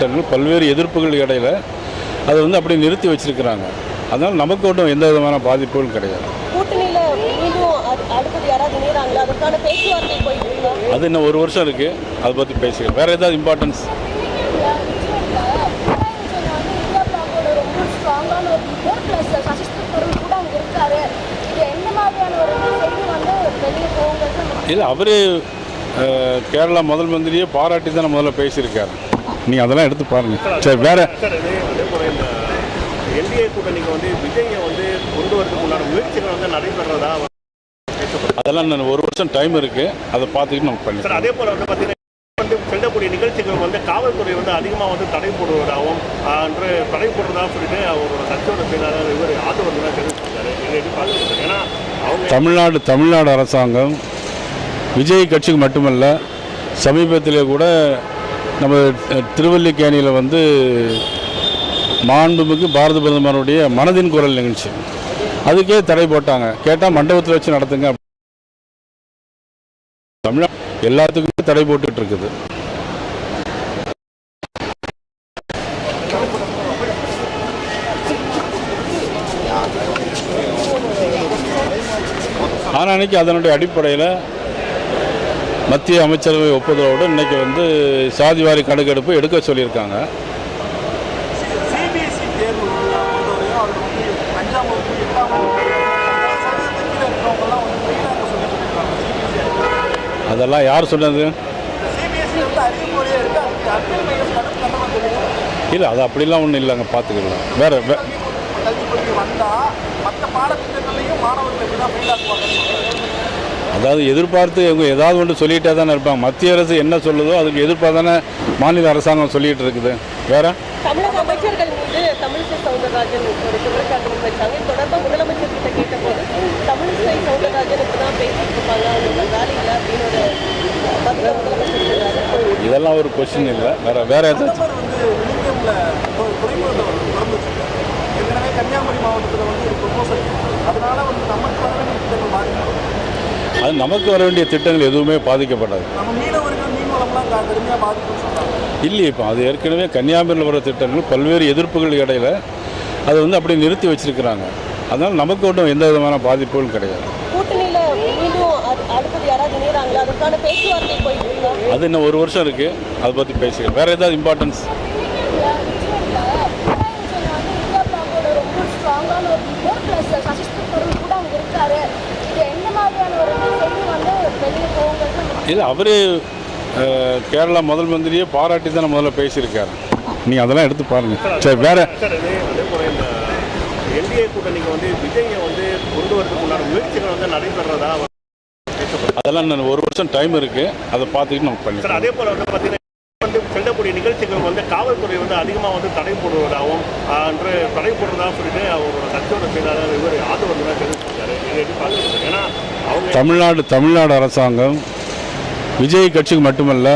திட்டங்கள் பல்வேறு எதிர்ப்புகள் இடையில் அதை வந்து அப்படி நிறுத்தி வச்சிருக்கிறாங்க. அதனால் நமக்கு ஒன்றும் எந்த விதமான பாதிப்புகளும் கிடையாது. அது இன்னும் ஒரு வருஷம் இருக்குது, அதை பற்றி பேசிக்கலாம். வேறு ஏதாவது இம்பார்ட்டன்ஸ்? இல்லை, அவரே கேரளா முதல் மந்திரியே பாராட்டி தான் முதல்ல பேசியிருக்காரு. நீங்கள் அதெல்லாம் எடுத்து பாருங்கள். சரி, வேறு என்டிஏ கூட்டணிக்கு வந்து விஜயை வந்து கொண்டு வரதுக்கு முன்னாடி முயற்சிகள் வந்து நடைபெறதா? அதெல்லாம் நான் ஒரு வருஷம் டைம் இருக்குது, அதை பார்த்துக்கிட்டு நம்ம பண்ணி. சார், அதே போல் வந்து பார்த்தீங்கன்னா வந்து செல்லக்கூடிய நிகழ்ச்சிகள் வந்து காவல்துறை வந்து அதிகமாக வந்து தடை போடுவதாகவும் என்று தடை போடுறதாக சொல்லிட்டு அவரோட கட்சியோட செயலாளர் இவர் ஆதரவு தான் தெரிவிச்சிருக்காரு. இதை எப்படி பார்த்துருக்காரு? ஏன்னா அவங்க தமிழ்நாடு அரசாங்கம் விஜய் கட்சிக்கு மட்டுமல்ல, சமீபத்திலே கூட நம்ம திருவல்லிக்கேணியில் வந்து மாண்புமிகு பாரத பிரதமருடைய மனதின் குரல் நிகழ்ச்சி, அதுக்கே தடை போட்டாங்க. கேட்டால் மண்டபத்தில் வச்சு நடத்துங்க. தமிழ்நாடு எல்லாத்துக்குமே தடை போட்டுட்டு இருக்குது. ஆனால் அன்னைக்கு அதனுடைய அடிப்படையில் மத்திய அமைச்சரவை ஒப்புதலோடு இன்னைக்கு வந்து சாதிவாரி கணக்கெடுப்பு எடுக்க சொல்லியிருக்காங்க. அதெல்லாம் யார் சொன்னது? இல்லை, அது அப்படிலாம் ஒன்றும் இல்லைங்க, பார்த்துக்கலாம். வேறு அதாவது எதிர்பார்த்து இவங்க ஏதாவது ஒன்று சொல்லிகிட்டே தானே இருப்பாங்க. மத்திய அரசு என்ன சொல்லுதோ அதுக்கு எதிர்பார்த்து தானே மாநில அரசாங்கம் சொல்லிகிட்டு இருக்குது. வேற தமிழக அமைச்சர்கள் மீது தமிழிசை சவுந்தரராஜன் ஒரு குற்றச்சாட்டு வச்சாங்க. தொடர்பாக முதலமைச்சர் கிட்ட கேட்டபோது தமிழிசை சவுந்தரராஜனுக்கு தான் பேசிட்டு இருப்பாங்க, அவங்க வேலை இல்லை அப்படின்னு ஒரு பதில முதலமைச்சர். இதெல்லாம் ஒரு கொஸ்டின் இல்லை. வேற ஏதாச்சும் கன்னியாகுமரி மாவட்டத்தில் வந்து ஒரு ப்ரொபோசல், அதனால வந்து நமக்கு வர வேண்டிய திட்டங்கள் மாறினாங்க. அது நமக்கு வர வேண்டிய திட்டங்கள் எதுவுமே பாதிக்கப்படாது. நம்ம மீனவர்கள் மீன்வளம்லாம் கடுமையாக பாதிக்கும்னு சொல்கிறாங்க. இல்லையே, இப்போ அது ஏற்கனவே கன்னியாகுமரியில் வர திட்டங்கள் பல்வேறு எதிர்ப்புகள் இடையில் அதை வந்து அப்படி நிறுத்தி வச்சிருக்கிறாங்க. அதனால் நமக்கு ஒன்றும் எந்த விதமான பாதிப்புகளும் கிடையாது. அது இன்னும் ஒரு வருஷம் இருக்குது, அதை பற்றி பேசிக்கலாம். வேறு ஏதாவது இம்பார்ட்டன்ஸ்? இல்லை, அவரே கேரளா முதல் மந்திரியே பாராட்டி தான் முதல்ல பேசியிருக்காரு. நீங்கள் அதெல்லாம் எடுத்து பாருங்கள். சரி, வேறு என்டிஏ கூட்டணிக்கு வந்து விஜயை வந்து கொண்டு வரதுக்கு முன்னாடி முயற்சிகள் வந்து நடைபெறதா? அதெல்லாம் நான் ஒரு வருஷம் டைம் இருக்குது, அதை பார்த்துக்கிட்டு நம்ம பண்ணி. சார், அதே போல் வந்து பார்த்தீங்கன்னா வந்து செல்லக்கூடிய நிகழ்ச்சிகள் வந்து காவல்துறை வந்து அதிகமாக வந்து தடை போடுவதாகவும் என்று தடை போடுறதாக சொல்லிட்டு அவரோட கட்சியோட செயலாளர் இவர் ஆதரவு தான் தெரிவிச்சிருக்காரு. இதை எப்படி பார்த்துருக்காரு? ஏன்னா அவங்க தமிழ்நாடு அரசாங்கம் விஜய் கட்சிக்கு மட்டுமல்ல,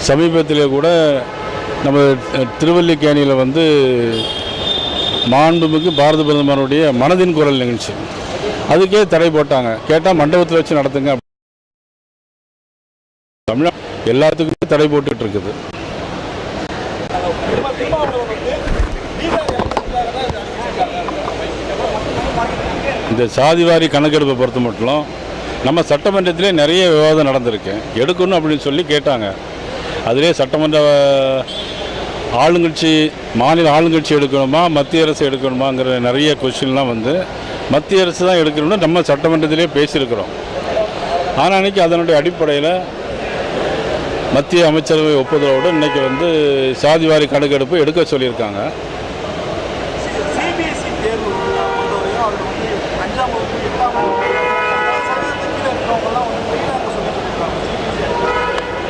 சமீபத்திலே கூட நம்ம திருவல்லிக்கேணியில் வந்து மாண்புமிகு பாரத பிரதமருடைய மனதின் குரல் நிகழ்ச்சி, அதுக்கே தடை போட்டாங்க. கேட்டால் மண்டபத்தில் வச்சு நடத்துங்க. தமிழ்நாடு எல்லாத்துக்குமே தடை போட்டுட்டு இருக்குது. இந்த சாதிவாரி கணக்கெடுப்பை பொறுத்த மட்டும் நம்ம சட்டமன்றத்திலே நிறைய விவாதம் நடந்திருக்கு. எடுக்கணும் அப்படின்னு சொல்லி கேட்டாங்க. அதிலே சட்டமன்ற ஆளுங்கட்சி மாநில ஆளுங்கட்சி எடுக்கணுமா மத்திய அரசு எடுக்கணுமாங்கிற நிறைய கொஸ்டின்லாம் வந்து மத்திய அரசு தான் எடுக்கணும்னு நம்ம சட்டமன்றத்திலே பேசியிருக்கிறோம். ஆனால் அன்றைக்கி அதனுடைய அடிப்படையில் மத்திய அமைச்சரவை ஒப்புதலோடு இன்றைக்கி வந்து சாதிவாரி கணக்கெடுப்பு எடுக்க சொல்லியிருக்காங்க.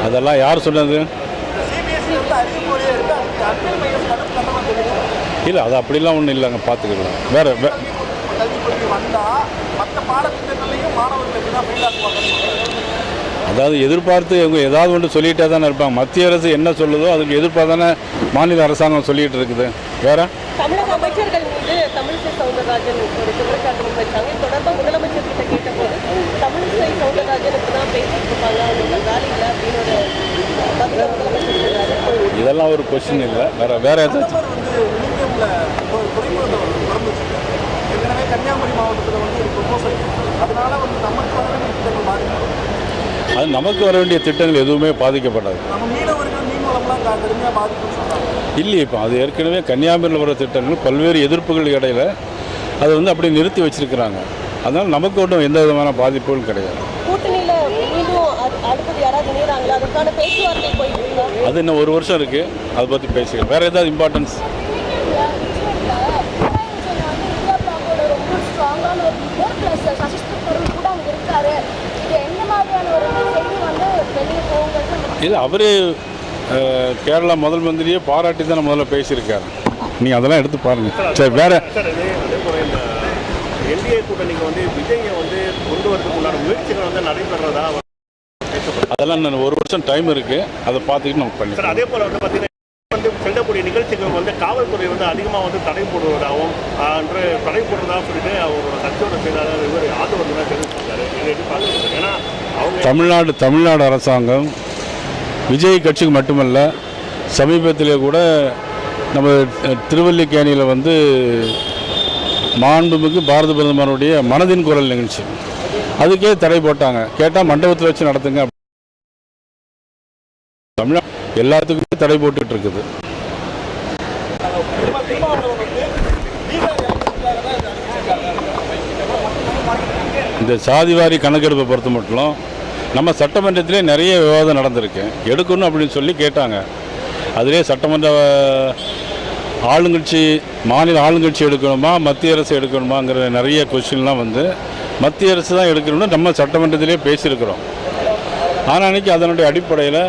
அதெல்லாம் யார் சொன்னது? இல்லை, அது அப்படிலாம் ஒன்றும் இல்லைங்க, பார்த்துக்கலாம். வேறு அதாவது எதிர்பார்த்து இவங்க ஏதாவது ஒன்று சொல்லிகிட்டே தானே இருப்பாங்க. மத்திய அரசு என்ன சொல்லுதோ அதுக்கு எதிர்பார்த்து தானே மாநில அரசாங்கம் சொல்லிகிட்டு இருக்குது. வேற தமிழக அமைச்சர்கள் மீது தமிழிசை சவுந்தரராஜன் ஒரு குற்றச்சாட்டு வச்சாங்க. தொடர்பாக முதலமைச்சர் கிட்ட கேட்டபோது தமிழிசை சவுந்தரராஜனுக்கு தான் பேசிட்டு இருப்பாங்க, அவங்க வேலை இல்லை அப்படின்னு ஒரு பதில முதலமைச்சர் சொல்றாரு. இதெல்லாம் ஒரு கொஸ்டின் இல்லை. வேற ஏதாச்சும் ஏற்கனவே கன்னியாகுமரி மாவட்டத்தில் ஒரு ப்ரொபோசல் அதனால நமக்கு வர வேண்டிய திட்டங்கள் பாதிக்கும். அது நமக்கு வர வேண்டிய திட்டங்கள் எதுவுமே பாதிக்கப்படாது. நம்ம மீனவர்கள் மீன் வளம்லாம் கடுமையாக பாதிக்கும்னு சொல்கிறாங்க. இல்லையே, இப்போ அது ஏற்கனவே கன்னியாகுமரியில் வர திட்டங்கள் பல்வேறு எதிர்ப்புகள் இடையில அதை அப்படியே நிறுத்தி வச்சிருக்கிறாங்க. அதனால் நமக்கு ஒன்றும் எந்த விதமான பாதிப்புகளும் கிடையாது. கூட்டணியில மீண்டும் அடுத்தது யாராவது இணையறாங்களா? அதுக்கான பேச்சுவார்த்தை போயிட்டு இருக்கா? அது இன்னும் ஒரு வருஷம் இருக்குது. அதை பற்றி பேசிக்கலாம். வேறு ஏதாவது இம்பார்ட்டன்ஸ்? இல்லை, அவரே கேரளா முதல் மந்திரியே பாராட்டி தான் முதல்ல பேசியிருக்காரு. நீங்கள் அதெல்லாம் எடுத்து பாருங்கள். சரி, வேற சார் அதே போல இந்த என்டிஏ கூட்டணிக்கு விஜயை கொண்டு வரதுக்கு உண்டான முயற்சிகள் நடைபெறதா அதெல்லாம் இன்னும் ஒரு வருஷம் டைம் இருக்குது. அதை பார்த்துக்கிட்டு நம்ம சார் பண்ணிக்கலாம். அதே போல பார்த்தீங்கன்னா செல்லக்கூடிய நிகழ்ச்சிகள் காவல்துறை அதிகமாக தடை போடுவதாகவும் என்று தடை போடுறதாக சொல்லிட்டு அவரோட கட்சியோட செயலாளர் இவர் ஆதரவு தெரிவிச்சிருக்காரு. இதை எப்படி பார்க்குறது? ஏன்னா அவங்க தமிழ்நாடு அரசாங்கம் விஜய் கட்சிக்கு மட்டுமல்ல, சமீபத்திலே கூட நம்ம திருவல்லிக்கேணியில் மாண்புமிகு பாரத பிரதமருடைய மனதின் குரல் நிகழ்ச்சி அதுக்கே தடை போட்டாங்க. கேட்டால் மண்டபத்தில் வச்சு நடத்துங்க. தமிழ்நாடு எல்லாத்துக்குமே தடை போட்டுட்டு இருக்குது. இந்த சாதிவாரி கணக்கெடுப்பை பொறுத்த மட்டும் நம்ம சட்டமன்றத்திலே நிறைய விவாதம் நடந்திருக்கு. எடுக்கணும் அப்படின்னு சொல்லி கேட்டாங்க. அதிலே சட்டமன்ற ஆளுங்கட்சி மாநில ஆளுங்கட்சி எடுக்கணுமா மத்திய அரசு எடுக்கணுமாங்கிற நிறைய கொஸ்டின்லாம் மத்திய அரசு தான் எடுக்கணும்னு நம்ம சட்டமன்றத்திலே பேசியிருக்கிறோம். ஆனால் அன்றைக்கி அதனுடைய அடிப்படையில்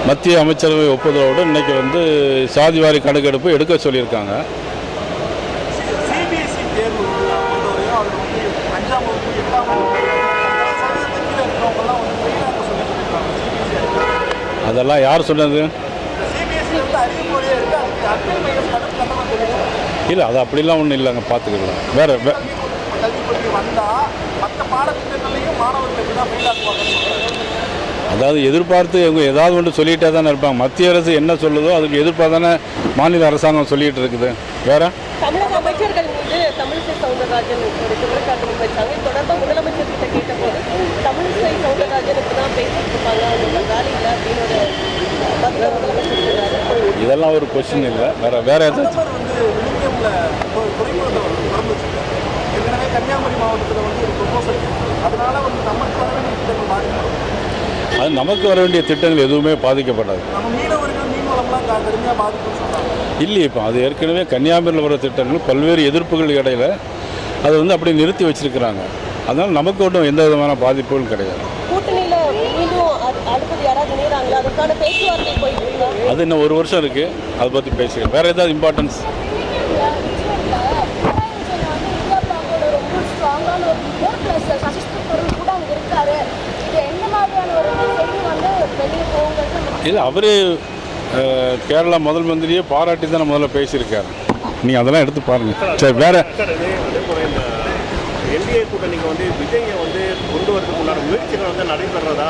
மத்திய அமைச்சரவை ஒப்புதலோடு இன்றைக்கி சாதிவாரி கணக்கெடுப்பு எடுக்க சொல்லியிருக்காங்க. சிபிஎஸ்இ தேர்வு பொறுத்தவரையும் அது 5ஆம் வகுப்பு 8ஆம் வகுப்பு சதவீதத்தில் இருக்கிறவங்கலாம் அதெல்லாம் யார் சொன்னது? சிபிஎஸ்இ அறிவுமொழியே இருக்குது. அதுக்கு அட்டை மையம் கட்டணம் தெரியும். இல்லை, அது அப்படிலாம் ஒன்றும் இல்லைங்க. பார்த்துக்கலாம். வேறு கல்விக் கொள்கை வந்தால் மற்ற பாடத்திட்டங்களையும் மாணவர்கள் எப்படி தான் ஃபெயில் ஆக்குவாங்கன்னு சொல்கிறாங்க. அதாவது எதிர்பார்த்து இவங்க ஏதாவது ஒன்று சொல்லிகிட்டே தானே இருப்பாங்க. மத்திய அரசு என்ன சொல்லுதோ அதுக்கு எதிர்ப்பாக தானே மாநில அரசாங்கம் சொல்லிகிட்டு இருக்குது. வேற தமிழக அமைச்சர்கள் மீது தமிழிசை சவுந்தரராஜன் ஒரு குற்றச்சாட்டு முன்வைச்சாங்க. இது தொடர்பாக முதலமைச்சர் கிட்ட கேட்டபோது தமிழிசை சவுந்தரராஜன் இப்பதான் பேசிட்டு இருப்பாங்க, அவங்க வேலை இல்லை அப்படின்னு ஒரு பதில முதலமைச்சர் சொல்றாரு. இதெல்லாம் ஒரு கொஸ்டின் இல்லை. வேற ஏதாச்சும் விழுப்புரம்ல துறைமுகத்தை திறந்து வச்சிருக்காங்க. ஏற்கனவே கன்னியாகுமரி மாவட்டத்தில் ஒரு ப்ரொபோசல் அதனால நமக்கு வர வேண்டிய திட்டங்கள் பாதிக்கும். அது நமக்கு வர வேண்டிய திட்டங்கள் எதுவுமே பாதிக்கப்படாது. நம்ம மீனவர்கள் மீன் வளம்லாம் கடுமையாக பாதிக்கும்னு சொல்கிறாங்க. இல்லையே, இப்போ அது ஏற்கனவே கன்னியாகுமரியில் வர திட்டங்கள் பல்வேறு எதிர்ப்புகள் இடையில அதை அப்படியே நிறுத்தி வச்சிருக்கிறாங்க. அதனால் நமக்கு ஒன்றும் எந்த விதமான பாதிப்புகளும் கிடையாது. கூட்டணியில மீண்டும் அடுத்தது யாராவது இணையறாங்களா? அதுக்கான பேச்சுவார்த்தை போயிட்டு இருக்கா? அது இன்னும் ஒரு வருஷம் இருக்குது. அதை பற்றி பேசிக்கலாம். வேறு ஏதாவது இம்பார்ட்டன்ஸ்? இல்லை, அவரே கேரளா முதல் மந்திரியே பாராட்டி தான் முதல்ல பேசியிருக்காரு. நீங்கள் அதெல்லாம் எடுத்து பாருங்கள். சரி, வேற சார் அதே போல இந்த என்டிஏ கூட்டணிக்கு விஜயை கொண்டு வரதுக்கு உண்டான முயற்சிகள் நடைபெறதா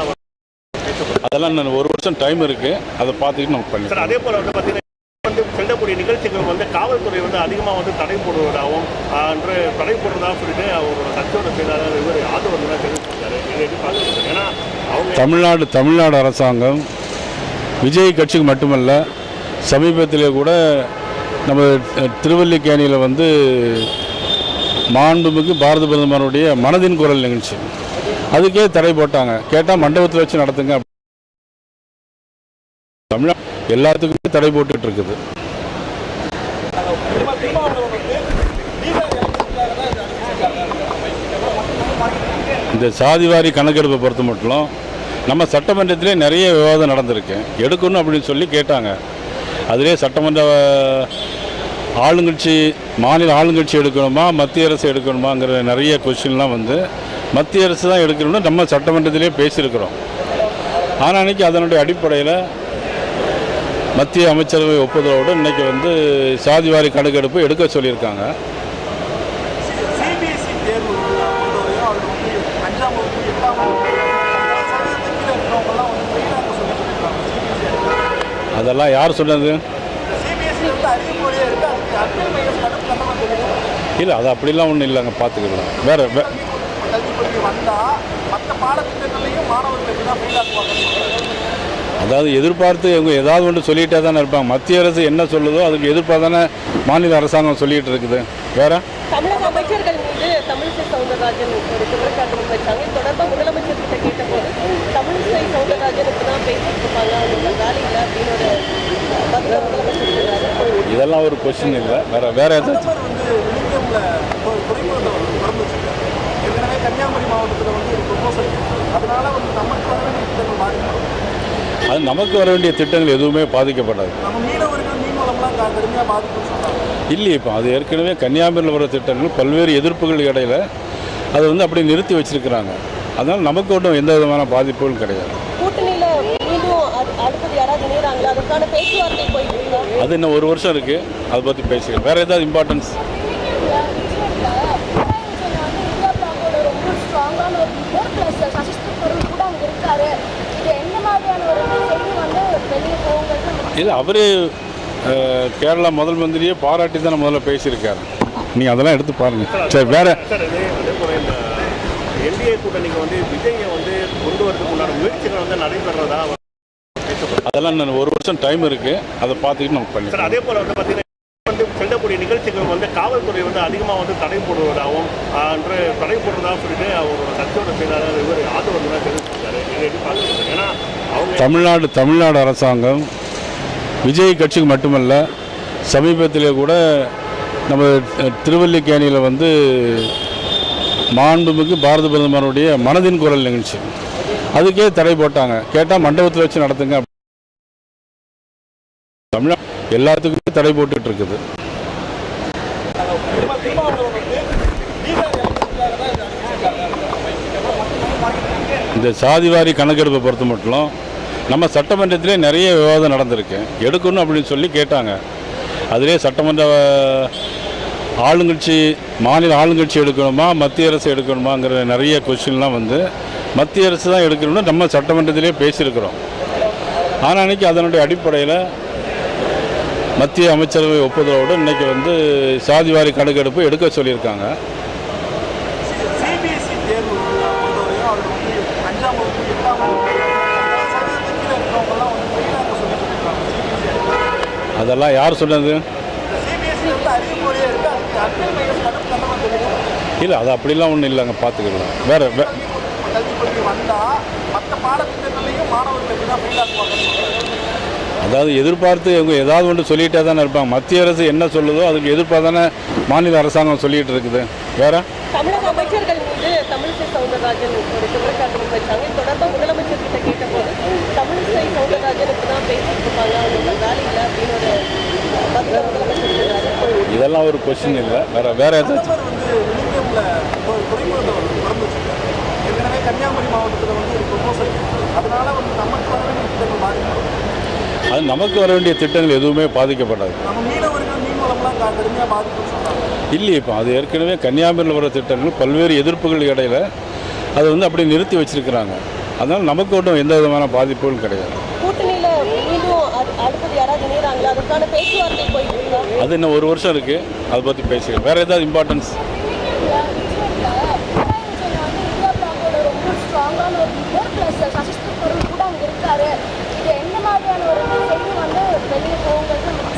அதெல்லாம் இன்னும் ஒரு வருஷம் டைம் இருக்குது. அதை பார்த்துக்கிட்டு நம்ம சார் பண்ணிக்கலாம். அதே போல பார்த்தீங்கன்னா செல்லக்கூடிய நிகழ்ச்சிகள் காவல்துறை அதிகமாக தடை போடுவதாகவும் என்று தடை போடுறதாக சொல்லிட்டு அவரோட கட்சியோட செயலாளர் இவர் ஆதரவு தெரிவிச்சிருக்காரு. இதை எப்படி பார்க்குறது? ஏன்னா அவங்க தமிழ்நாடு அரசாங்கம் விஜய் கட்சிக்கு மட்டுமல்ல, சமீபத்திலே கூட நம்ம திருவல்லிக்கேணியில் மாண்புமிகு பாரத பிரதமருடைய மனதின் குரல் நிகழ்ச்சி அதுக்கே தடை போட்டாங்க. கேட்டால் மண்டபத்தில் வச்சு நடத்துங்க. தமிழ்நாடு எல்லாத்துக்குமே தடை போட்டுட்டு இருக்குது. இந்த சாதிவாரி கணக்கெடுப்பை பொறுத்த மட்டும் நம்ம சட்டமன்றத்திலே நிறைய விவாதம் நடந்திருக்கு. எடுக்கணும் அப்படின்னு சொல்லி கேட்டாங்க. அதிலே சட்டமன்ற ஆளுங்கட்சி மாநில ஆளுங்கட்சி எடுக்கணுமா மத்திய அரசு எடுக்கணுமாங்கிற நிறைய கொஸ்டின்லாம் மத்திய அரசு தான் எடுக்கணும்னு நம்ம சட்டமன்றத்திலே பேசியிருக்கிறோம். ஆனால் அன்றைக்கி அதனுடைய அடிப்படையில் மத்திய அமைச்சரவை ஒப்புதலோடு இன்றைக்கி சாதிவாரி கணக்கெடுப்பு எடுக்க சொல்லியிருக்காங்க. சிபிஎஸ்இ தேர்வு பொறுத்தவரையும் அது 5ஆம் வகுப்பு 8ஆம் வகுப்பு சதவீதத்தில் இருக்கிறவங்கலாம் ஃபெயில் ஆக சொல்லி அதெல்லாம் யார் சொன்னது? சிபிஎஸ்சி வந்து அறிவு மொழியாக இருக்குது, அதுக்கு அர்த்தம் மையம் கடும் கண்டனம் தெரிவிக்கும். இல்லை, அது அப்படிலாம் ஒன்றும் இல்லைங்க, பார்த்துக்கலாம். வேறு கல்விக் கொள்கை வந்தால் மற்ற பாடத்திட்டங்களையும் மாணவர்களுக்கு தான் ஃபெயில் ஆக்குவாங்கன்னு சொல்கிறாங்க. அதாவது எதிர்பார்த்து இவங்க ஏதாவது ஒன்று சொல்லிகிட்டே தானே இருப்பாங்க. மத்திய அரசு என்ன சொல்லுதோ அதுக்கு எதிர்ப்பாக தானே மாநில அரசாங்கம் சொல்லிகிட்டு இருக்குது. வேறு தமிழக அமைச்சர்கள் மீது தமிழிசை சவுந்தரராஜன் ஒரு குற்றச்சாட்டு முன்வைச்சாங்க. இது தொடர்பாக முதலமைச்சர் கிட்ட கேட்டபோது தமிழிசை சவுந்தரராஜனுக்கு தான் பேசிட்டு இருப்பாங்க, அவங்க வேலை இல்லை அப்படின்னு ஒரு பதில முதலமைச்சர் சொல்றாரு. இதெல்லாம் ஒரு கொஸ்டின் இல்லை. வேறு ஏதாச்சும் பிரதமர் வந்து விழுப்புரம்ல ஒரு துறைமுகத்தை திறந்து வச்சிருக்காரு. ஏற்கனவே கன்னியாகுமரி மாவட்டத்தில் வந்து ஒரு ப்ரொபோசல் இருக்குது, அதனால வந்து நமக்கு வர வேண்டிய திட்டங்கள் பாதிக்கும். அது நமக்கு வர வேண்டிய திட்டங்கள் எதுவுமே பாதிக்கப்படாது. நம்ம மீனவர்கள் மீன் வளம்லாம் கடுமையாக பாதிக்கும்னு சொல்கிறாங்க. இல்லையே, இப்போ அது ஏற்கனவே கன்னியாகுமரியில் வர திட்டங்கள் பல்வேறு எதிர்ப்புகள் இடையில் அதை வந்து அப்படி நிறுத்தி வச்சிருக்கிறாங்க. அதனால் நமக்கு ஒன்றும் எந்த விதமான பாதிப்புகளும் கிடையாது. கூட்டணியில மீண்டும் அடுத்தது யாராவது இணையறாங்களா, அதுக்கான பேச்சுவார்த்தை போயிட்டு இருக்கா? அது இன்னும் ஒரு வருஷம் இருக்குது, அதை பற்றி பேசிக்கலாம். வேறு ஏதாவது இம்பார்ட்டன்ஸ்? இல்லை, அவர் கேரளா முதல் மந்திரியே பாராட்டி தான் முதல்ல பேசியிருக்காரு. நீங்கள் அதெல்லாம் எடுத்து பாருங்கள். சரி, வேறு சார் அதே போல இந்த என்டிஏ கூட்டணிக்கு வந்து விஜயை வந்து கொண்டு வரதுக்கு உண்டான முயற்சிகள் வந்து நடைபெறதா பேசப்படுது. அதெல்லாம் இன்னும் ஒரு வருஷம் டைம் இருக்குது, அதை பார்த்துக்கிட்டு நம்ம சார் பண்ணிக்கலாம். அதே போல வந்து பார்த்தீங்கன்னா வந்து செல்லக்கூடிய நிகழ்ச்சிகள் வந்து காவல்துறை வந்து அதிகமாக வந்து தடை போடுவதாகவும் என்று தடை போடுறதாக சொல்லிட்டு அவரோட கட்சியோட செயலாளர் இவர் ஆதரவு தான் தெரிவிச்சிருக்காரு. இதை எப்படி பார்க்குறது? ஏன்னா அவங்க தமிழ்நாடு அரசாங்கம் விஜய் கட்சிக்கு மட்டுமல்ல, சமீபத்திலே கூட நம்ம திருவல்லிக்கேணியில் வந்து மாண்புமிகு பாரத பிரதமருடைய மனதின் குரல் நிகழ்ச்சி, அதுக்கே தடை போட்டாங்க. கேட்டால் மண்டபத்தில் வச்சு நடத்துங்க. தமிழ் எல்லாத்துக்குமே தடை போட்டுட்டு இருக்குது. இந்த சாதிவாரி கணக்கெடுப்பை பொறுத்த மட்டும் நம்ம சட்டமன்றத்திலே நிறைய விவாதம் நடந்திருக்கு. எடுக்கணும் அப்படின்னு சொல்லி கேட்டாங்க. அதிலே சட்டமன்ற ஆளுங்கட்சி மாநில ஆளுங்கட்சி எடுக்கணுமா மத்திய அரசு எடுக்கணுமாங்கிற நிறைய கொஸ்டின்லாம் வந்து மத்திய அரசு தான் எடுக்கணும்னு நம்ம சட்டமன்றத்திலே பேசியிருக்கிறோம். ஆனால் அன்றைக்கி அதனுடைய அடிப்படையில் மத்திய அமைச்சரவை ஒப்புதலோடு இன்றைக்கி வந்து சாதிவாரி கணக்கெடுப்பு எடுக்க சொல்லியிருக்காங்க. சிபிஎஸ்சி தேர்வு பொறுத்தவரையும் அது வந்து 5ஆம் வகுப்பு 8ஆம் வகுப்பு சதவீதத்தில் இருக்கிறவங்கலாம் வந்து ஃபெயிலாக சொல்லிட்டு இருக்காங்க. அதெல்லாம் யார் சொன்னது? சிபிஎஸ்சி வந்து அறிவு மொழியாக இருக்குது, அதுக்கு அர்த்தம் மையம் கடும் கண்டனம் தெரிவிக்கும். இல்லை, அது அப்படிலாம் ஒன்றும் இல்லைங்க, பார்த்துக்கலாம். வேறு கல்விக் கொள்கை வந்தால் மற்ற பாடத்திட்டங்களையும் மாணவர்களுக்கு தான் ஃபெயில் ஆக்குவாங்கன்னு சொல்கிறாங்க. அதாவது எதிர்பார்த்து இவங்க ஏதாவது ஒன்று சொல்லிகிட்டே தானே இருப்பாங்க. மத்திய அரசு என்ன சொல்லுதோ அதுக்கு எதிர்ப்பாக தானே மாநில அரசாங்கம் சொல்லிகிட்டு இருக்குது. வேறு தமிழக அமைச்சர்கள் மீது தமிழிசை சவுந்தரராஜன் ஒரு குற்றச்சாட்டு முன்வைச்சாங்க. இது தொடர்பாக முதலமைச்சர் கிட்ட கேட்டபோது தமிழிசை சவுந்தரராஜனுக்கு தான் பேசிட்டு இருப்பாங்க, அவங்க வேலை இல்லை அப்படின்னு ஒரு பதில முதலமைச்சர் சொல்றாரு. இதெல்லாம் ஒரு கொஸ்டின் இல்லை. வேறு ஏதாச்சும் பிரதமர் வந்து விழுப்புரம்ல ஒரு துறைமுகத்தை திறந்து வச்சிருக்காரு. ஏற்கனவே கன்னியாகுமரி மாவட்டத்தில் வந்து ஒரு ப்ரொபோசல் இருக்குது, அதனால வந்து நமக்கு வர வேண்டிய திட்டங்கள் பாதிக்கும். அது நமக்கு வர வேண்டிய திட்டங்கள் எதுவுமே பாதிக்கப்படாது. நம்ம மீனவர்கள் மீன் வளம்லாம் கடுமையாக பாதிக்கும்னு சொல்கிறாங்க. இல்லையே, இப்போ அது ஏற்கனவே கன்னியாகுமரியில் வர திட்டங்கள் பல்வேறு எதிர்ப்புகள் இடையில் அதை வந்து அப்படி நிறுத்தி வச்சிருக்கிறாங்க. அதனால் நமக்கு ஒன்றும் எந்த விதமான பாதிப்புகளும் கிடையாது. கூட்டணியில மீண்டும் அடுத்தது யாராவது இணையறாங்களா, அதுக்கான பேச்சுவார்த்தை போயிட்டு இருக்கா? அது இன்னும் ஒரு வருஷம் இருக்குது, அதை பற்றி பேசிக்கலாம். வேறு ஏதாவது இம்பார்ட்டன்ஸ்?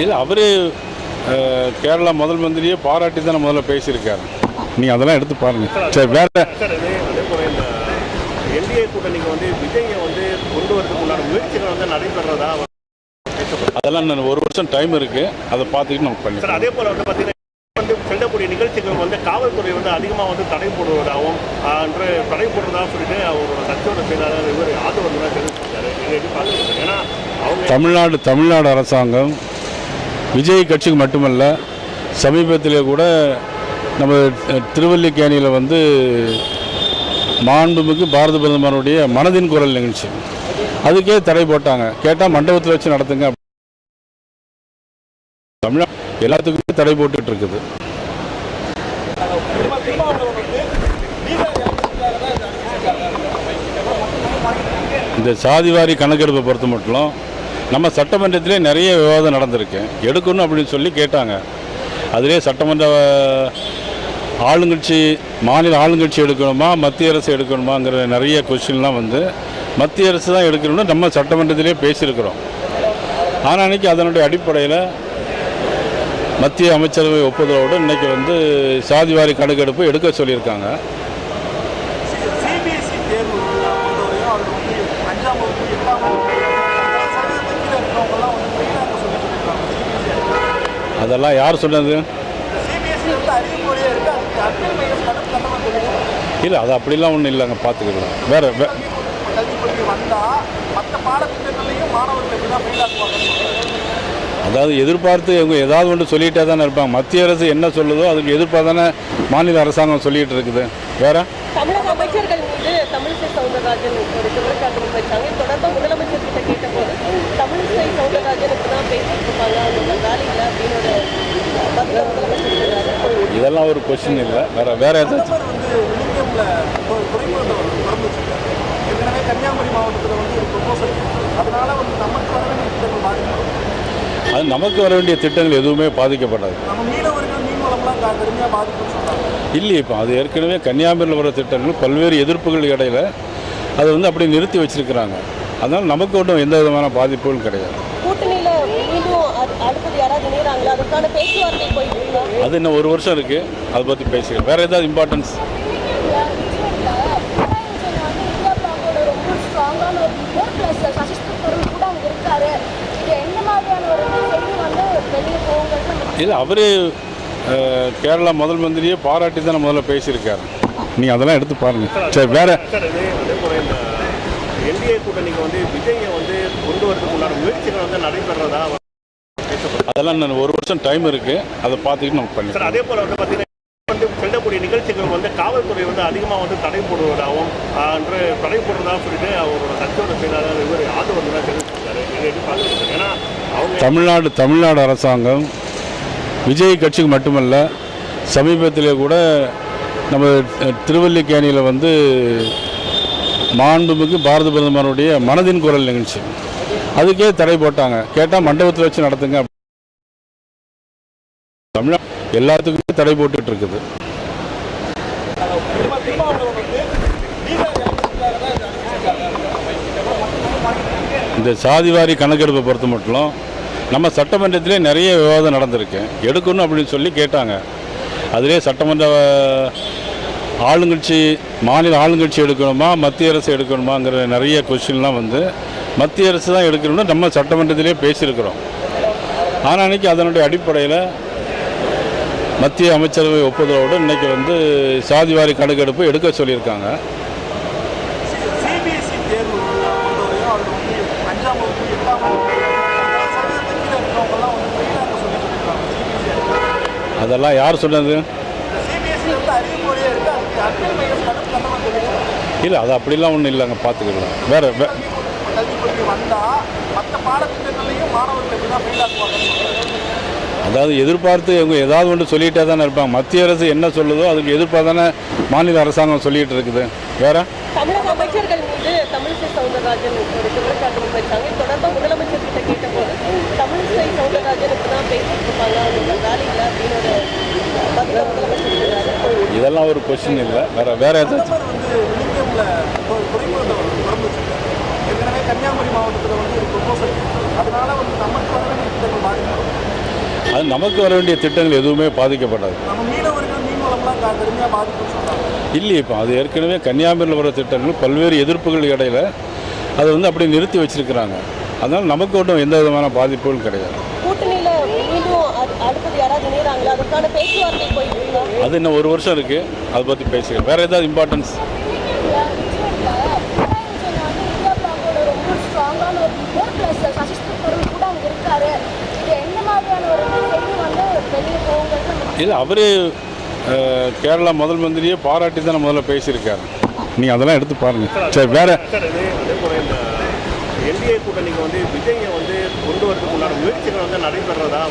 இல்லை, அவர் கேரளா முதல் மந்திரியே பாராட்டி தான் முதல்ல பேசியிருக்காரு. நீங்கள் அதெல்லாம் எடுத்து பாருங்கள். சரி, வேறு சார் அதே போல இந்த என்டிஏ கூட்டணிக்கு வந்து விஜயை வந்து கொண்டு வரதுக்கு உண்டான முயற்சிகள் வந்து நடைபெறதா பேசப்படுது. அதெல்லாம் இன்னும் ஒரு வருஷம் டைம் இருக்குது, அதை பார்த்துக்கிட்டு நம்ம சார் பண்ணிக்கலாம். அதே போல வந்து பார்த்தீங்கன்னா வந்து செல்லக்கூடிய நிகழ்ச்சிகள் வந்து காவல்துறை வந்து அதிகமாக வந்து தடை போடுவதாகவும் என்று தடை போடுறதாக சொல்லிட்டு அவரோட கட்சியோட செயலாளர் இவர் ஆதரவு தான் தெரிவிச்சிருக்காரு. இதை எப்படி பார்க்குறது? ஏன்னா அவங்க தமிழ்நாடு அரசாங்கம் விஜய் கட்சிக்கு மட்டுமல்ல, சமீபத்திலே கூட நம்ம திருவல்லிக்கேணியில் வந்து மாண்புமிகு பாரத பிரதமருடைய மனதின் குரல் நிகழ்ச்சி, அதுக்கே தடை போட்டாங்க. கேட்டால் மண்டபத்தில் வச்சு நடத்துங்க. தமிழ் எல்லாத்துக்குமே தடை போட்டுட்டு இருக்குது. இந்த சாதிவாரி கணக்கெடுப்பை பொறுத்த மட்டும் நம்ம சட்டமன்றத்திலே நிறைய விவாதம் நடந்திருக்கு. எடுக்கணும் அப்படின்னு சொல்லி கேட்டாங்க. அதிலே சட்டமன்ற ஆளுங்கட்சி, மாநில ஆளுங்கட்சி எடுக்கணுமா மத்திய அரசு எடுக்கணுமாங்கிற நிறைய கொஸ்டின்லாம் வந்து மத்திய அரசு தான் எடுக்கணும்னு நம்ம சட்டமன்றத்திலே பேசியிருக்கிறோம். ஆனால் அன்றைக்கி அதனுடைய அடிப்படையில் மத்திய அமைச்சரவை ஒப்புதலோடு இன்றைக்கி வந்து சாதிவாரி கணக்கெடுப்பு எடுக்க சொல்லியிருக்காங்க. சிபிஎஸ்சி தேர்வு பொறுத்தவரையும் அது வந்து 5ஆம் வகுப்பு 8ஆம் வகுப்பு சதவீதத்தில் இருக்கிறவங்கலாம் வந்து ஃபெயிலாக சொல்லிட்டு அதெல்லாம் யார் சொன்னது? சிபிஎஸ்சி வந்து அறிவிப்பொழியாக இருக்குது. அதுக்கு அர்த்தம் மையம் கடும் கட்டணம் தெரியும். இல்லை, அது அப்படிலாம் ஒன்றும் இல்லைங்க, பார்த்துக்கலாம். வேறு கல்விக் கொள்கை வந்தால் மற்ற பாடத்திட்டங்களையும் மாணவர்களுக்கு தான் ஃபெயிலாக்குவாங்க. அதாவது எதிர்பார்த்து இவங்க ஏதாவது ஒன்று சொல்லிகிட்டே தானே இருப்பாங்க. மத்திய அரசு என்ன சொல்லுதோ அதுக்கு எதிர்ப்பாக தானே மாநில அரசாங்கம் சொல்லிகிட்டு இருக்குது. வேறு தமிழக அமைச்சர்கள் மீது தமிழிசை சவுந்தரராஜன் ஒரு குற்றச்சாட்டு முன்வைச்சாங்க. தொடர்பாக முதலமைச்சர் கிட்ட கேட்டபோது தமிழிசை சவுந்தரராஜனுக்கு தான் பேசிட்டு இருப்பாங்க, அவங்க வேலை இல்லை அப்படின்னு ஒரு பதில முதலமைச்சர் சொன்னாரு. இதெல்லாம் ஒரு கொஸ்டின் இல்லை. வேறு ஏதாச்சும் பிரதமர் வந்து விழுப்புரம்ல துறைமுகத்தை திறந்து வச்சிருக்காரு. ஏற்கனவே கன்னியாகுமரி மாவட்டத்தில் வந்து ஒரு ப்ரொபோசல், அதனால வந்து நமக்கு வர வேண்டிய திட்டங்கள் பாதிக்கப்படும். அது நமக்கு வர வேண்டிய திட்டங்கள் எதுவுமே பாதிக்கப்படாது. நம்ம மீனவர்கள் மீன் வளம்லாம் கடுமையாக பாதிக்கும்னு சொல்கிறாங்க. இல்லையே, இப்போ அது ஏற்கனவே கன்னியாகுமரியில் வர திட்டங்கள் பல்வேறு எதிர்ப்புகள் இடையில் அதை வந்து அப்படி நிறுத்தி வச்சிருக்கிறாங்க. அதனால் நமக்கு ஒன்றும் எந்த விதமான பாதிப்புகளும் கிடையாது. கூட்டணியில் மீண்டும் அடுத்தது யாராவது இணைகிறாங்களா, அதுக்கான பேச்சுவார்த்தை போயிட்டு இருக்கா? அது இன்னும் ஒரு வருஷம் இருக்குது, அதை பற்றி பேசிக்கலாம். வேறு ஏதாவது இம்பார்ட்டன்ஸ்? இல்லை, அவரே கேரளா முதல் மந்திரியே பாராட்டி தான் முதல்ல பேசியிருக்காரு. நீங்கள் அதெல்லாம் எடுத்து பாருங்கள். சரி, வேறு சார் அதே போல இந்த என்டிஏ கூட்டணிக்கு வந்து விஜயை வந்து கொண்டு வரதுக்கு உண்டான முயற்சிகள் வந்து நடைபெறதா அதெல்லாம் இன்னும் ஒரு வருஷம் டைம் இருக்குது, அதை பார்த்துக்கிட்டு நம்ம சார். பண்ணிக்கலாம். அதே போல வந்து பார்த்தீங்கன்னா வந்து செல்லக்கூடிய நிகழ்ச்சிகள் வந்து காவல்துறை வந்து அதிகமாக வந்து தடை போடுவதாகவும் என்று தடை போடுறதாக சொல்லிட்டு அவரோட கட்சியோட செயலாளர் இவர் ஆதரவு தான் தெரிவிச்சிருக்காரு. இதை எப்படி பார்க்குறது? ஏன்னா அவங்க தமிழ்நாடு அரசாங்கம் விஜய் கட்சிக்கு மட்டுமல்ல, சமீபத்திலே கூட நம்ம திருவல்லிக்கேணியில் வந்து மாண்புமிகு பாரத பிரதமருடைய மனதின் குரல் நிகழ்ச்சி, அதுக்கே தடை போட்டாங்க. கேட்டால் மண்டபத்தில் வச்சு நடத்துங்க. தமிழ்நாடு எல்லாத்துக்குமே தடை போட்டுட்டு இருக்குது. இந்த சாதிவாரி கணக்கெடுப்பை பொறுத்த மட்டும் நம்ம சட்டமன்றத்திலே நிறைய விவாதம் நடந்திருக்கு. எடுக்கணும் அப்படின்னு சொல்லி கேட்டாங்க. அதிலே சட்டமன்ற ஆளுங்கட்சி, மாநில ஆளுங்கட்சி எடுக்கணுமா மத்திய அரசு எடுக்கணுமாங்கிற நிறைய கொஸ்டின்லாம் வந்து மத்திய அரசு தான் எடுக்கணும்னு நம்ம சட்டமன்றத்திலே பேசியிருக்கிறோம். ஆனால் அன்றைக்கி அதனுடைய அடிப்படையில் மத்திய அமைச்சரவை ஒப்புதலோடு இன்றைக்கி வந்து சாதிவாரி கணக்கெடுப்பு எடுக்க சொல்லியிருக்காங்க. சிபிஎஸ்சி தேர்வு பொறுத்தவரையும் அது வந்து 5ஆம் வகுப்பு 8ஆம் வகுப்பு சதவீதத்தில் இருக்கிறவங்கலாம் வந்து ஃபெயிலாக சொல்லிட்டு அதெல்லாம் யார் சொன்னது? சிபிஎஸ்சி வந்து அறிவிப்பொழியாக இருக்குது. அதுக்கு அர்த்தம் மையம் கடும் கட்டணம் தெரியும். இல்லை, அது அப்படிலாம் ஒன்றும் இல்லைங்க, பார்த்துக்கலாம். வேறு கல்விக் கொள்கை வந்தால் மற்ற பாடத்திட்டங்களையும் மாணவர்களுக்கு தான் ஃபெயிலாக்குவாங்க. அதாவது எதிர்பார்த்து இவங்க ஏதாவது ஒன்று சொல்லிகிட்டே தானே இருப்பாங்க. மத்திய அரசு என்ன சொல்லுதோ அதுக்கு எதிர்ப்பாக தானே மாநில அரசாங்கம் சொல்லிகிட்டு இருக்குது. வேறு தமிழக அமைச்சர்கள் மீது தமிழிசை சவுந்தரராஜன் ஒரு குற்றச்சாட்டு முன்வைச்சாங்க. தொடர்பாக முதலமைச்சர் கிட்ட கேட்டபோது தமிழிசை சவுந்தரராஜனுக்கு தான் பேசிட்டு இருப்பாங்க, அவங்க வேலை இல்லை அப்படின்னு ஒரு பதில முதலமைச்சர் சொன்னாரு. இதெல்லாம் ஒரு கொஸ்டின் இல்லை. வேறு ஏதாச்சும்? பிரதமர் வந்து விழுப்புரம்ல துறைமுகத்தை திறந்து வச்சிருக்காரு. ஏற்கனவே கன்னியாகுமரி மாவட்டத்தில் வந்து ஒரு ப்ரொபோசல், அதனால வந்து நமக்கு வர வேண்டிய திட்டங்கள் பாதிக்கப்படும். அது நமக்கு வர வேண்டிய திட்டங்கள் எதுவுமே பாதிக்கப்படாது. நம்ம மீனவர்கள் மீன் வளம்லாம் கடுமையாக பாதிக்கும்னு சொல்கிறாங்க. இல்லையே, இப்போ அது ஏற்கனவே கன்னியாகுமரியில் வர திட்டங்கள் பல்வேறு எதிர்ப்புகள் இடையில் அதை வந்து அப்படி நிறுத்தி வச்சிருக்கிறாங்க. அதனால் நமக்கு ஒன்றும் எந்த விதமான பாதிப்புகளும் கிடையாது. கூட்டணியில் மீண்டும் அடுத்தது யாராவது இணைகிறாங்களா, அதுக்கான பேச்சுவார்த்தை போயிட்டு இருக்கா? அது இன்னும் ஒரு வருஷம் இருக்குது, அதை பற்றி பேசிக்கலாம். வேறு ஏதாவது இம்பார்ட்டன்ஸ்? இல்லை, அவரே கேரளா முதல் மந்திரியே பாராட்டி தான் முதல்ல பேசியிருக்காரு. நீங்கள் அதெல்லாம் எடுத்து பாருங்கள். சரி, வேறு சார் அதே போல இந்த என்டிஏ கூட்டணிக்கு வந்து விஜயை வந்து கொண்டு வரதுக்கு உண்டான முயற்சிகள் வந்து நடைபெறதா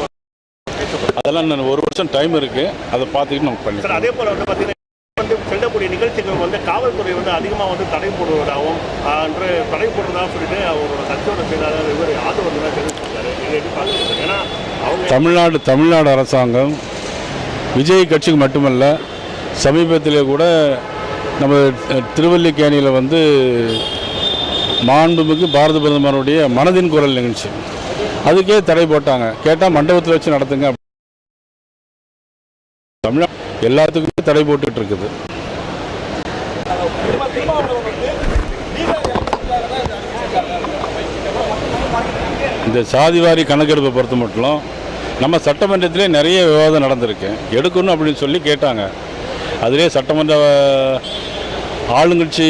அதெல்லாம் இன்னும் ஒரு வருஷம் டைம் இருக்குது, அதை பார்த்துக்கிட்டு நம்ம சார். பண்ணிக்கலாம். அதே போல வந்து பார்த்தீங்கன்னா வந்து செல்லக்கூடிய நிகழ்ச்சிகள் வந்து காவல்துறை வந்து அதிகமாக வந்து தடை போடுவதாகவும் என்று தடை போடுறதாக சொல்லிட்டு அவரோட கட்சியோட செயலாளர் இவர் ஆதரவு தான் தெரிவிச்சிருக்காரு. இதை எப்படி பார்க்குறது? ஏன்னா அவங்க தமிழ்நாடு அரசாங்கம் விஜய் கட்சிக்கு மட்டுமல்ல, சமீபத்திலே கூட நம்ம திருவல்லிக்கேணியில் வந்து மாண்புமிகு பாரத பிரதமருடைய மனதின் குரல் நிகழ்ச்சி அதுக்கே தடை போட்டாங்க. கேட்டால் மண்டபத்தில் வச்சு நடத்துங்க. தமிழ் எல்லாத்துக்குமே தடை போட்டுட்டு இருக்குது. இந்த சாதிவாரி கணக்கெடுப்பை பொறுத்த மட்டும் நம்ம சட்டமன்றத்திலே நிறைய விவாதம் நடந்திருக்கு. எடுக்கணும் அப்படின்னு சொல்லி கேட்டாங்க. அதிலே சட்டமன்ற ஆளுங்கட்சி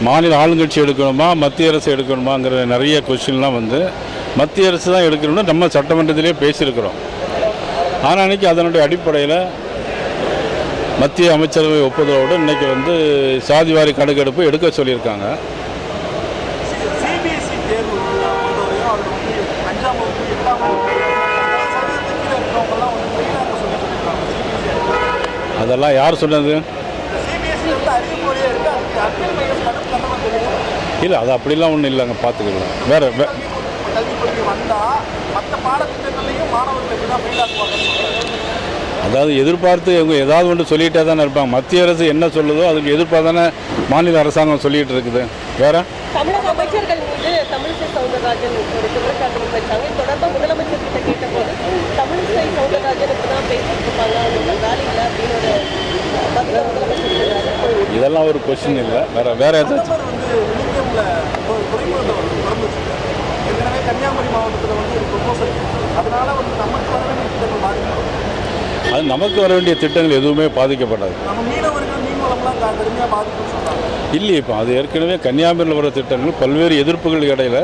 மாநில ஆளுங்கட்சி எடுக்கணுமா மத்திய அரசு எடுக்கணுமாங்கிற நிறைய கொஸ்டின்லாம் வந்து மத்திய அரசு தான் எடுக்கணும்னு நம்ம சட்டமன்றத்திலே பேசியிருக்கிறோம். ஆனால் அன்றைக்கி அதனுடைய அடிப்படையில் மத்திய அமைச்சரவை ஒப்புதலோடு இன்றைக்கி வந்து சாதிவாரி கணக்கெடுப்பு எடுக்க சொல்லியிருக்காங்க. சிபிஎஸ்இ தேர்வு பொறுத்தவரையும் அது வந்து 5ஆம் வகுப்பு 8ஆம் வகுப்பு இருக்கிறவங்கலாம் வந்து ஃபெயிலாக சொல்லியிருக்காங்க. அதெல்லாம் யார் சொன்னது? சிபிஎஸ்இ வந்து அறிவிப்பொழியாக இருக்குது. அதுக்கு அப்பியல் மையம் கடும் கண்டனம் தெரியும். இல்லை, அது அப்படிலாம் ஒன்றும் இல்லைங்க, பார்த்துக்கலாம். வேறு கல்விக் கொள்கை வந்தால் மற்ற பாடத்திட்டங்களையும் மாணவர்களுக்கு தான் ஃபெயிலாக்குவாங்க. அதாவது எதிர்பார்த்து இவங்க ஏதாவது ஒன்று சொல்லிகிட்டே தானே இருப்பாங்க. மத்திய அரசு என்ன சொல்லுதோ அதுக்கு எதிர்ப்பாக தானே மாநில அரசாங்கம் சொல்லிகிட்டு இருக்குது. வேற தமிழக அமைச்சர்கள் மீது தமிழிசை சவுந்தரராஜன் ஒரு குற்றச்சாட்டு முன்வைச்சாங்க. தொடர்பாக முதலமைச்சர் கிட்ட கேட்டபோது தமிழிசை சவுந்தரராஜனுக்கு தான் பேசிட்டு இருப்பாங்க, அவங்க வேலை இல்லை அப்படின்னு ஒரு பதில முதலமைச்சர் சொல்றாரு. இதெல்லாம் ஒரு கொஸ்டின் இல்லை. வேற ஏதாச்சும் பிரதமர் வந்து விழுப்புரம்ல துறைமுகத்தை வந்து திறந்து வச்சிருக்காரு. ஏற்கனவே கன்னியாகுமரி மாவட்டத்தில் வந்து ஒரு ப்ரொபோசல் இருக்குது. அதனால வந்து நமக்கு வர வேண்டிய திட்டங்கள் பாதிக்கப்படும். அது நமக்கு வர வேண்டிய திட்டங்கள் எதுவுமே பாதிக்கப்படாது. நம்ம மீனவர்கள் மீன் வளம்லாம் கடுமையாக பாதிக்கும்னு சொல்கிறாங்க. இல்லையே, இப்போ அது ஏற்கனவே கன்னியாகுமரியில் வர திட்டங்கள் பல்வேறு எதிர்ப்புகள் இடையில்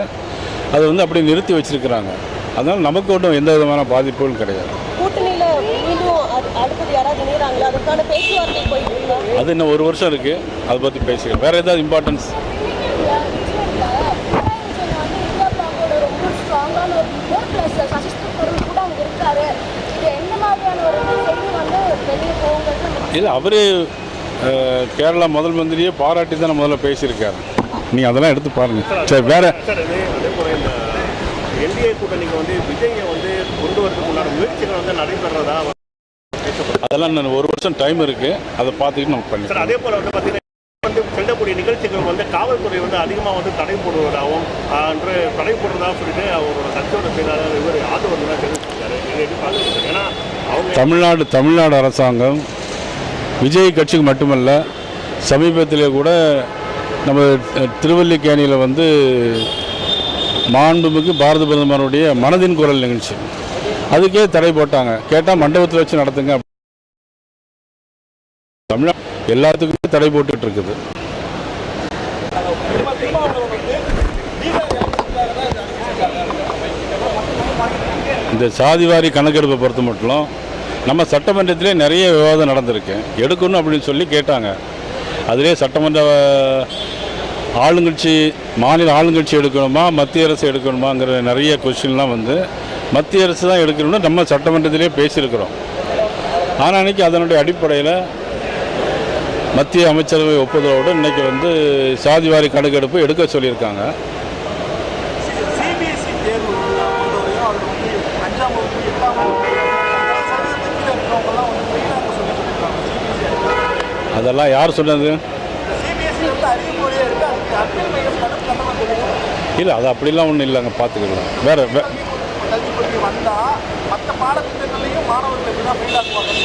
அதை வந்து அப்படி நிறுத்தி வச்சிருக்கிறாங்க. அதனால் நமக்கு ஒன்றும் எந்த விதமான பாதிப்புகளும் கிடையாது. கூட்டணியில மீண்டும் அடுத்தது யாராவது இணையறாங்களா? அதுக்கான பேச்சுவார்த்தை போயிட்டு இருக்கா? அது இன்னும் ஒரு வருஷம் இருக்குது, அதை பற்றி பேசிக்கலாம். வேறு ஏதாவது இம்பார்ட்டன்ஸ்? இல்லை, அவரே கேரளா முதல் மந்திரியே பாராட்டி தான் முதல்ல பேசியிருக்காரு. நீங்கள் அதெல்லாம் எடுத்து பாருங்கள். சரி, வேறு சார் அதே போல இந்த என்டிஏ கூட்டணிக்கு வந்து விஜயை வந்து கொண்டு வரதுக்கு உண்டான முயற்சிகள் வந்து நடைபெறதா அதெல்லாம் இன்னும் ஒரு வருஷம் டைம் இருக்குது, அதை பார்த்துக்கிட்டு நம்ம சார். பண்ணிக்கலாம். அதே போல வந்து பார்த்தீங்கன்னா வந்து செல்லக்கூடிய நிகழ்ச்சிகள் வந்து காவல்துறை வந்து அதிகமாக வந்து தடை போடுவதாகவும் என்று தடை போடுறதாக சொல்லிட்டு அவரோட கட்சியோட செயலாளர் இவர் ஆதரவு தான் தெரிவிச்சிருக்காரு. இதை எப்படி பார்க்குறது? ஏன்னா அவங்க தமிழ்நாடு அரசாங்கம் விஜய் கட்சிக்கு மட்டுமல்ல, சமீபத்திலே கூட நம்ம திருவல்லிக்கேணியில் வந்து மாண்புமிகு பாரத பிரதமருடைய மனதின் குரல் நிகழ்ச்சி அதுக்கே தடை போட்டாங்க. கேட்டால் மண்டபத்தில் வச்சு நடத்துங்க. தமிழ் எல்லாத்துக்குமே தடை போட்டுட்டு இருக்குது. இந்த சாதிவாரி கணக்கெடுப்பை பொறுத்த மட்டும் நம்ம சட்டமன்றத்திலே நிறைய விவாதம் நடந்திருக்கு. எடுக்கணும் அப்படின்னு சொல்லி கேட்டாங்க. அதிலே சட்டமன்ற ஆளுங்கட்சி மாநில ஆளுங்கட்சி எடுக்கணுமா மத்திய அரசு எடுக்கணுமாங்கிற நிறைய கொஸ்டின்லாம் வந்து மத்திய அரசு தான் எடுக்கணும்னு நம்ம சட்டமன்றத்திலே பேசியிருக்கிறோம். ஆனால் அன்றைக்கி அதனுடைய அடிப்படையில் மத்திய அமைச்சரவை ஒப்புதலோடு இன்றைக்கி வந்து சாதிவாரி கணக்கெடுப்பு எடுக்க சொல்லியிருக்காங்க. சிபிஎஸ்இ தேர்வு பொறுத்தவரையும் அது வந்து 5ஆம் வகுப்பு 8ஆம் வகுப்பு இருக்கிறவங்கலாம் வந்து ஃபெயிலாக சொல்லியிருக்காங்க. அதெல்லாம் யார் சொன்னது? சிபிஎஸ்இ வந்து அறிவிப்பொழியாக இருக்குது. அதுக்கு அப்பியல் மையம் கடும் கண்டனம் தெரியும். இல்லை, அது அப்படிலாம் ஒன்றும் இல்லைங்க, பார்த்துக்கலாம். வேறு கல்விக் கொள்கை வந்தால் மற்ற பாடத்திட்டங்களையும் மாணவர்களுக்கு தான் ஃபெயிலாக்குவாங்க.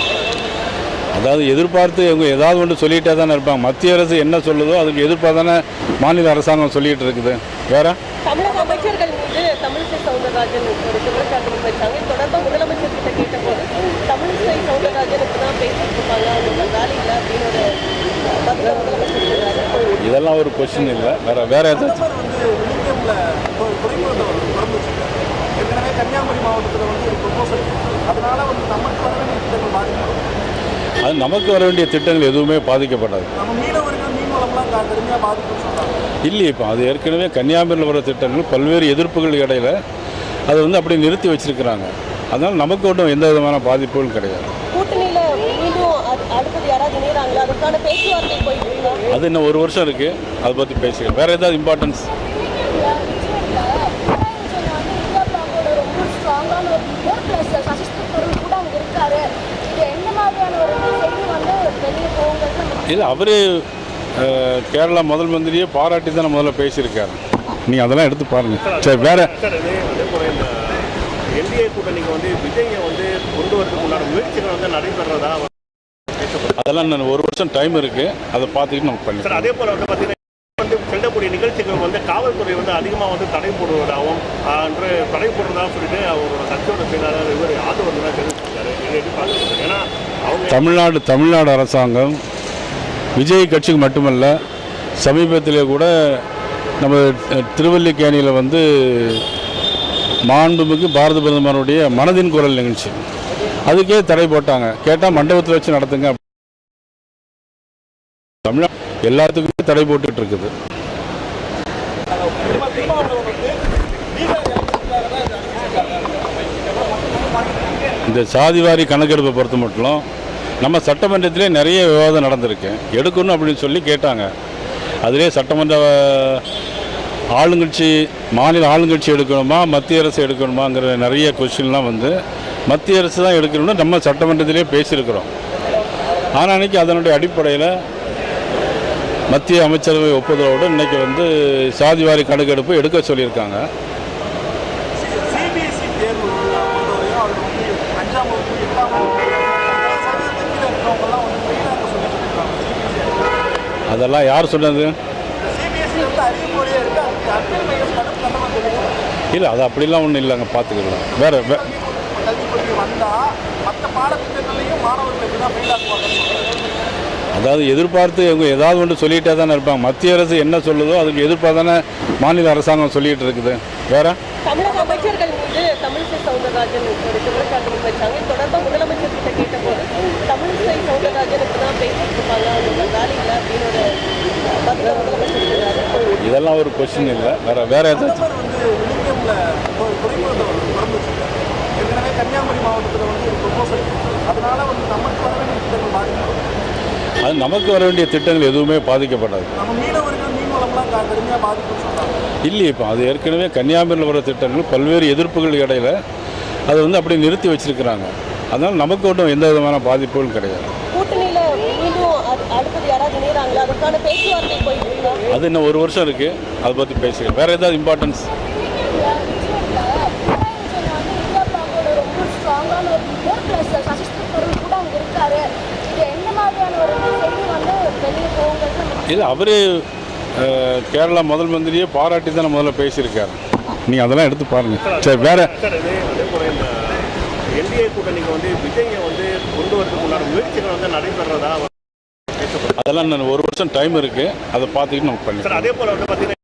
அதாவது எதிர்பார்த்து இவங்க ஏதாவது ஒன்று சொல்லிகிட்டே தானே இருப்பாங்க. மத்திய அரசு என்ன சொல்லுதோ அதுக்கு எதிர்ப்பாக தானே மாநில அரசாங்கம் சொல்லிகிட்டு இருக்குது. வேற தமிழக அமைச்சர்கள் மீது தமிழிசை சவுந்தரராஜன் ஒரு குற்றச்சாட்டு முன்வைச்சாங்க. தொடர்பாக முதலமைச்சர் கிட்ட கேட்டபோது தமிழிசை சவுந்தரராஜனுக்கு தான் பேசிட்டு இருப்பாங்க, அவங்க வேலை இல்லை அப்படின்னு ஒரு பதில முதலமைச்சர் சொல்றாரு. இதெல்லாம் ஒரு கொஸ்டின் இல்லை. வேற ஏதாச்சும்? பிரதமர் வந்து விழுப்புரம்ல துறைமுகத்தை திறந்து வச்சிருக்காரு. ஏற்கனவே கன்னியாகுமரி மாவட்டத்தில் வந்து ஒரு ப்ரொபோசல் இருக்குது. அதனால வந்து நமக்கு வர வேண்டிய திட்டங்கள் பாதிக்கப்படும். அது நமக்கு வர வேண்டிய திட்டங்கள் எதுவுமே பாதிக்கப்படாது. நம்ம மீனவர்கள் மீன் வளம்லாம் கடுமையாக பாதிக்கும்னு சொல்கிறாங்க. இல்லையே, இப்போ அது ஏற்கனவே கன்னியாகுமரியில் வர திட்டங்கள் பல்வேறு எதிர்ப்புகள் இடையில் அதை வந்து அப்படி நிறுத்தி வச்சிருக்கிறாங்க. அதனால் நமக்கு ஒன்றும் எந்த விதமான பாதிப்புகளும் கிடையாது. கூட்டணியில மீண்டும் அடுத்தது யாராவது இணையறாங்களா, அதுக்கான பேச்சுவார்த்தை போயிட்டு இருக்கா? அது இன்னும் ஒரு வருஷம் இருக்குது, அதை பற்றி பேசிக்கலாம். வேறு ஏதாவது இம்பார்ட்டன்ஸ்? இல்லை, அவர் கேரளா முதல் மந்திரியை பாராட்டி தான் முதல்ல பேசியிருக்காரு. நீங்கள் அதெல்லாம் எடுத்து பாருங்கள். சரி, வேறு சார் அதே போல இந்த என்டிஏ கூட்டணிக்கு வந்து விஜயை வந்து கொண்டு வரதுக்கு உண்டான முயற்சிகள் வந்து நடைபெறதா அதெல்லாம் இன்னும் ஒரு வருஷம் டைம் இருக்குது, அதை பார்த்துக்கிட்டு நம்ம சார். பண்ணிக்கலாம். அதே போல வந்து பார்த்தீங்கன்னா வந்து செல்லக்கூடிய நிகழ்ச்சிகள் வந்து காவல்துறை வந்து அதிகமாக வந்து தடை போடுவதாகவும் என்று தடை போடுறதா சொல்லிட்டு அவரோட கட்சியோட செயலாளர் இவர் ஆதரவு வந்து தான் தெரிவிச்சிருக்காரு. இதை எப்படி பார்க்குறீங்க? ஏன்னா அவங்க தமிழ்நாடு அரசாங்கம் விஜய் கட்சிக்கு மட்டுமல்ல, சமீபத்திலே கூட நம்ம திருவல்லிக்கேணியில் வந்து மாண்புமிகு பாரத பிரதமருடைய மனதின் குரல் நிகழ்ச்சி, அதுக்கே தடை போட்டாங்க. கேட்டால் மண்டபத்தில் வச்சு நடத்துங்க. தமிழ் எல்லாத்துக்குமே தடை போட்டுட்டு இருக்குது. இந்த சாதிவாரி கணக்கெடுப்பை பொறுத்த மட்டும் நம்ம சட்டமன்றத்திலே நிறைய விவாதம் நடந்திருக்கு. எடுக்கணும் அப்படின்னு சொல்லி கேட்டாங்க. அதிலே சட்டமன்ற ஆளுங்கட்சி, மாநில ஆளுங்கட்சி எடுக்கணுமா, மத்திய அரசு எடுக்கணுமாங்கிற நிறைய கொஸ்டின்லாம் வந்து மத்திய அரசு தான் எடுக்கணும்னு நம்ம சட்டமன்றத்திலே பேசியிருக்கிறோம். ஆனால் அன்றைக்கி அதனுடைய அடிப்படையில் மத்திய அமைச்சரவை ஒப்புதலோடு இன்றைக்கி வந்து சாதிவாரி கணக்கெடுப்பு எடுக்க சொல்லியிருக்காங்க. சிபிஎஸ்இ தேர்வு பொறுத்தவரையும் அவர் வந்து 5ஆம் வகுப்பு 8ஆம் வகுப்பு இருக்கிறவங்கலாம் வந்து ஃபெயிலாக சொல்லிட்டு அதெல்லாம் யார் சொன்னது? சிபிஎஸ்இ வந்து அறிவிப்பொழியே இருக்குது. அதுக்கு அப்பியல் மையம் கடும் கண்டனம் தெரிவிக்கும். இல்லை, அது அப்படிலாம் ஒன்றும் இல்லைங்க, பார்த்துக்கலாம். வேறு கல்விக் கொள்கை வந்தால் மற்ற பாடத்திட்டங்களையும் மாணவர்களுக்கு தான் ஃபெயிலாக்குவாங்க. அதாவது எதிர்பார்த்து இவங்க ஏதாவது ஒன்று சொல்லிகிட்டே தானே இருப்பாங்க. மத்திய அரசு என்ன சொல்லுதோ அதுக்கு எதிர்ப்பாக தானே மாநில அரசாங்கம் சொல்லிகிட்டு இருக்குது. வேற தமிழக அமைச்சர்கள் மீது தமிழிசை சவுந்தரராஜன் ஒரு குற்றச்சாட்டு முன்வைச்சாங்க. தொடர்பாக முதலமைச்சர் கிட்ட கேட்டபோது தமிழிசை சவுந்தரராஜன் இப்பதான் பேசிட்டு இருப்பாங்க, அவங்க வேலை இல்லை அப்படின்னு ஒரு பதில முதலமைச்சர் சொன்னாரு. இதெல்லாம் ஒரு கொஸ்டின் இல்லை. வேற ஏதாச்சும் பிரதமர் வந்து விழுப்புரம்ல துறைமுகத்தை திறந்து வச்சிருக்காரு. ஏற்கனவே கன்னியாகுமரி மாவட்டத்தில் வந்து ஒரு ப்ரொபோசல், அதனால வந்து நமக்கு வர வேண்டிய திட்டங்கள் பாதிக்கப்படும். அது நமக்கு வர வேண்டிய திட்டங்கள் எதுவுமே பாதிக்கப்படாது. நம்ம மீனவர்கள் மீன் வளம்லாம் கடுமையாக பாதிக்கும்னு சொல்கிறாங்க. இல்லையே, இப்போ அது ஏற்கனவே கன்னியாகுமரியில் வர திட்டங்கள் பல்வேறு எதிர்ப்புகள் இடையில் அதை வந்து அப்படி நிறுத்தி வச்சிருக்கிறாங்க. அதனால் நமக்கு ஒன்றும் எந்த விதமான பாதிப்புகளும் கிடையாது. கூட்டணியில மீண்டும் அடுத்தது யாராவது இணையறாங்களா, அதுக்கான பேச்சுவார்த்தை போயிட்டு இருக்கா? அது இன்னும் ஒரு வருஷம் இருக்குது, அதை பற்றி பேசிக்கலாம். வேறு ஏதாவது இம்பார்ட்டன்ஸ்? இல்லை, அவர் கேரளா முதல் மந்திரியை பாராட்டி தான் முதல்ல பேசியிருக்காரு. நீங்கள் அதெல்லாம் எடுத்து பாருங்கள். சரி, வேறு சார் அதே போல இந்த என்டிஏ கூட்டணிக்கு வந்து விஜயை வந்து கொண்டு வரதுக்கு உண்டான முயற்சிகள் வந்து நடைபெறதா அதெல்லாம் இன்னும் ஒரு வருஷம் டைம் இருக்குது, அதை பார்த்துக்கிட்டு நம்ம சார். பண்ணிக்கலாம். அதே போல வந்து பார்த்தீங்கன்னா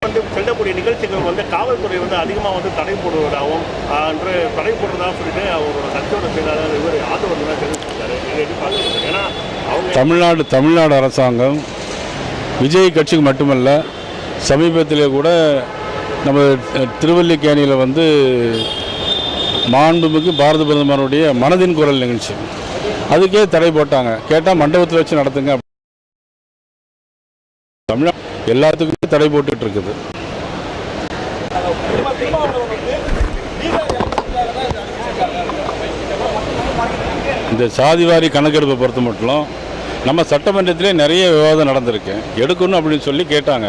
வந்து செல்லக்கூடிய நிகழ்ச்சிகள் வந்து காவல்துறை வந்து அதிகமாக வந்து தடை போடுவதாகவும் என்று தடை போடுறதா சொல்லிட்டு அவரோட கட்சியோட செயலாளர் இவர் ஆதரவு வந்து தான் தெரிவிச்சிருக்காரு. இதை எப்படி பார்க்குறீங்க? ஏன்னா அவங்க தமிழ்நாடு அரசாங்கம் விஜய் கட்சிக்கு மட்டுமல்ல, சமீபத்திலே கூட நம்ம திருவல்லிக்கேணியில் வந்து மாண்புமிகு பாரத பிரதமருடைய மனதின் குரல் நிகழ்ச்சி, அதுக்கே தடை போட்டாங்க. கேட்டால் மண்டபத்தில் வச்சு நடத்துங்க. தமிழ் எல்லாத்துக்குமே தடை போட்டுட்டு இருக்குது. இந்த சாதிவாரி கணக்கெடுப்பை பொறுத்த மட்டும் நம்ம சட்டமன்றத்திலே நிறைய விவாதம் நடந்திருக்கு. எடுக்கணும் அப்படின்னு சொல்லி கேட்டாங்க.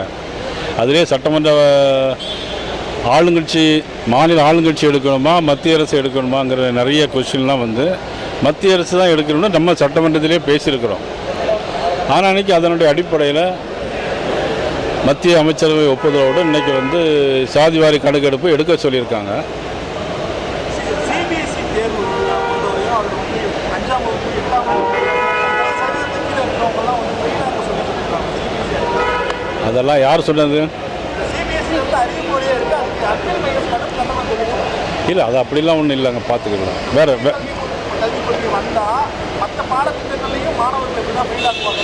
அதிலே சட்டமன்ற ஆளுங்கட்சி, மாநில ஆளுங்கட்சி எடுக்கணுமா, மத்திய அரசு எடுக்கணுமாங்கிற நிறைய கொஸ்டின்லாம் வந்து மத்திய அரசு தான் எடுக்கணும்னு நம்ம சட்டமன்றத்திலே பேசியிருக்கிறோம். ஆனால் அன்றைக்கி அதனுடைய அடிப்படையில் மத்திய அமைச்சரவை ஒப்புதலோடு இன்றைக்கி வந்து சாதிவாரி கணக்கெடுப்பு எடுக்க சொல்லியிருக்காங்க. சிபிஎஸ்இ தேர்வு பொறுத்தவரையும் அவர் வந்து 5ஆம் வகுப்பு 8ஆம் வகுப்பு இருக்கிறவங்கலாம் வந்து ஃபெயிலாக சொல்லிட்டு இருக்காங்க. அதெல்லாம் யார் சொன்னது? சிபிஎஸ்இ வந்து அறிவிப்பொழியே இருக்குது. அதுக்கு அப்பியல் மையம் கடும் கண்டனம் தெரிவிக்கும். இல்லை, அது அப்படிலாம் ஒன்றும் இல்லைங்க, பார்த்துக்கலாம். வேறு கல்விக் கொள்கை வந்தால் மற்ற பாடத்திட்டங்களையும் மாணவர்களுக்கு தான் ஃபெயிலாக்குவாங்க.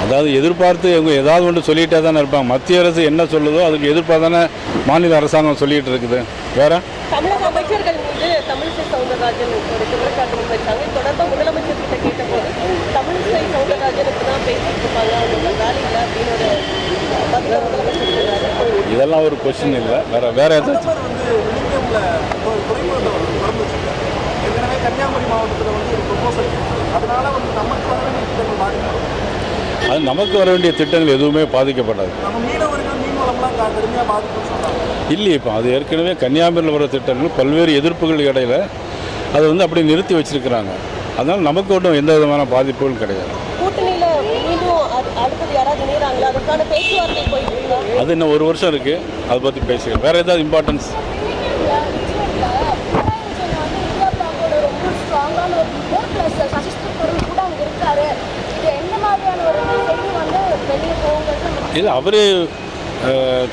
அதாவது எதிர்பார்த்து இவங்க ஏதாவது ஒன்று சொல்லிகிட்டே தானே இருப்பாங்க. மத்திய அரசு என்ன சொல்லுதோ அதுக்கு எதிர்ப்பாக தானே மாநில அரசாங்கம் சொல்லிகிட்டு இருக்குது. வேற தமிழக அமைச்சர்கள் மீது தமிழிசை சவுந்தரராஜன் ஒரு குற்றச்சாட்டு முன்வைச்சாங்க. தொடர்பாக முதலமைச்சர் கிட்ட கேட்டபோது தமிழிசை சவுந்தரராஜன் இப்பதான் பேசிட்டு இருப்பாங்க, அவங்க வேலை இல்லை அப்படின்னு ஒரு பதில முதலமைச்சர் சொன்னாரு. இதெல்லாம் ஒரு கொஸ்டின் இல்லை. வேற ஏதாச்சும் பிரதமர் வந்து விழுப்புரம்ல ஒரு துறைமுகத்தை திறந்து வச்சிருக்காரு. ஏற்கனவே கன்னியாகுமரி மாவட்டத்தில் வந்து ஒரு ப்ரொபோசல் அதனால வந்து நமக்கு வர வேண்டிய திட்டங்கள் பாதிக்கப்படும். அது நமக்கு வர வேண்டிய திட்டங்கள் எதுவுமே பாதிக்கப்படாது. நம்ம மீனவர்கள் மீன் வளம்லாம் கடுமையாக பாதிக்கும்னு சொல்றாங்க. இல்லையே, இப்போ அது ஏற்கனவே கன்னியாகுமரியில் வர திட்டங்கள் பல்வேறு எதிர்ப்புகள் இடையில அதை வந்து அப்படி நிறுத்தி வச்சிருக்கிறாங்க. அதனால் நமக்கு ஒன்றும் எந்த விதமான பாதிப்புகளும் கிடையாது. கூட்டணியில மீண்டும் அடுத்தது யாராவது இணையறாங்களா, அதுக்கான பேச்சுவார்த்தை போயிட்டு இருக்கா? அது இன்னும் ஒரு வருஷம் இருக்குது, அதை பற்றி பேசிக்கலாம். வேறு ஏதாவது இம்பார்ட்டன்ஸ்? இல்லை, அவரே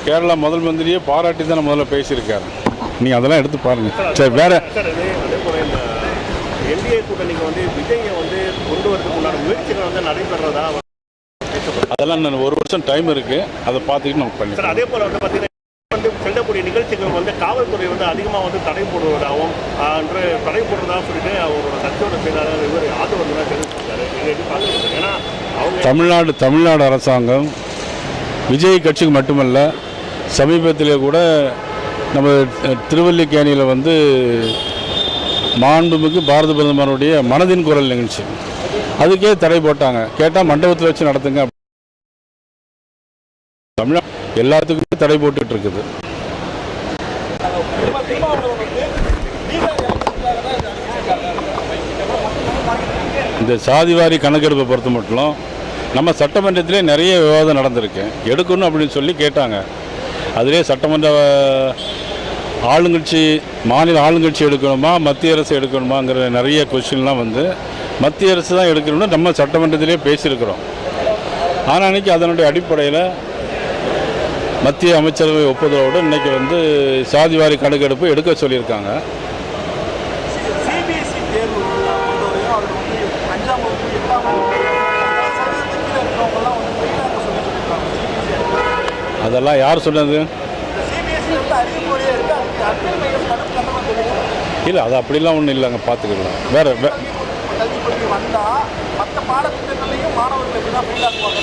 கேரளா முதல் மந்திரியே பாராட்டி தான் முதல்ல பேசியிருக்காரு. நீங்கள் அதெல்லாம் எடுத்து பாருங்கள். சரி, வேற சார் அதே போல இந்த என்டிஏ கூட்டணிக்கு வந்து விஜயை வந்து கொண்டு வரதுக்கு உண்டான முயற்சிகள் வந்து நடைபெறதா அதெல்லாம் இன்னும் ஒரு வருஷம் டைம் இருக்குது, அதை பார்த்துக்கிட்டு நம்ம சார். பண்ணிக்கலாம். அதே போல வந்து பார்த்தீங்கன்னா வந்து செல்லக்கூடிய நிகழ்ச்சிகள் வந்து காவல்துறை வந்து அதிகமாக வந்து தடை போடுவதாகவும் என்று தடை போடுறதா சொல்லிட்டு அவரோட கட்சியோட செயலாளர் இவர் ஆதரவு வந்து தெரிவிச்சிருக்காரு. இதை எப்படி பார்க்குறது? ஏன்னா அவங்க தமிழ்நாடு அரசாங்கம் விஜய் கட்சிக்கு மட்டுமல்ல, சமீபத்திலே கூட நம்ம திருவல்லிக்கேணியில் வந்து மாண்புமிகு பாரத பிரதமருடைய மனதின் குரல் நிகழ்ச்சி அதுக்கே தடை போட்டாங்க. கேட்டால் மண்டபத்தில் வச்சு நடத்துங்க. தமிழ் எல்லாத்துக்குமே தடை போட்டுட்டு இருக்குது. இந்த சாதிவாரி கணக்கெடுப்பை பொறுத்த மட்டும் நம்ம சட்டமன்றத்திலே நிறைய விவாதம் நடந்திருக்கு. எடுக்கணும் அப்படின்னு சொல்லி கேட்டாங்க. அதிலே சட்டமன்ற ஆளுங்கட்சி மாநில ஆளுங்கட்சி எடுக்கணுமா மத்திய அரசு எடுக்கணுமாங்கிற நிறைய கொஸ்டின்லாம் வந்து மத்திய அரசு தான் எடுக்கணும்னு நம்ம சட்டமன்றத்திலே பேசியிருக்கிறோம். ஆனால் அன்றைக்கி அதனுடைய அடிப்படையில் மத்திய அமைச்சரவை ஒப்புதலோடு இன்றைக்கி வந்து சாதிவாரி கணக்கெடுப்பு எடுக்க சொல்லியிருக்காங்க. சிபிஎஸ்சி தேர்வு பொறுத்தவரையும் அது வந்து 5ஆம் வகுப்பு 8ஆம் வகுப்பு இருக்கிறவங்கலாம் வந்து ஃபெயிலாக சொல்லியிருக்காங்க. அதெல்லாம் யார் சொன்னது? சிபிஎஸ்சி வந்து அறிவிப்பொழியே இருக்குது. அதுக்கு அர்த்தம் மையம் கடும் கண்டனம் தெரியும். இல்லை, அது அப்படிலாம் ஒன்றும் இல்லைங்க, பார்த்துக்கலாம். வேறு கல்விக் கொள்கை வந்தால் மற்ற பாடத்திட்டங்களையும் மாணவர்களுக்கு தான் ஃபெயிலாக்குவாங்க.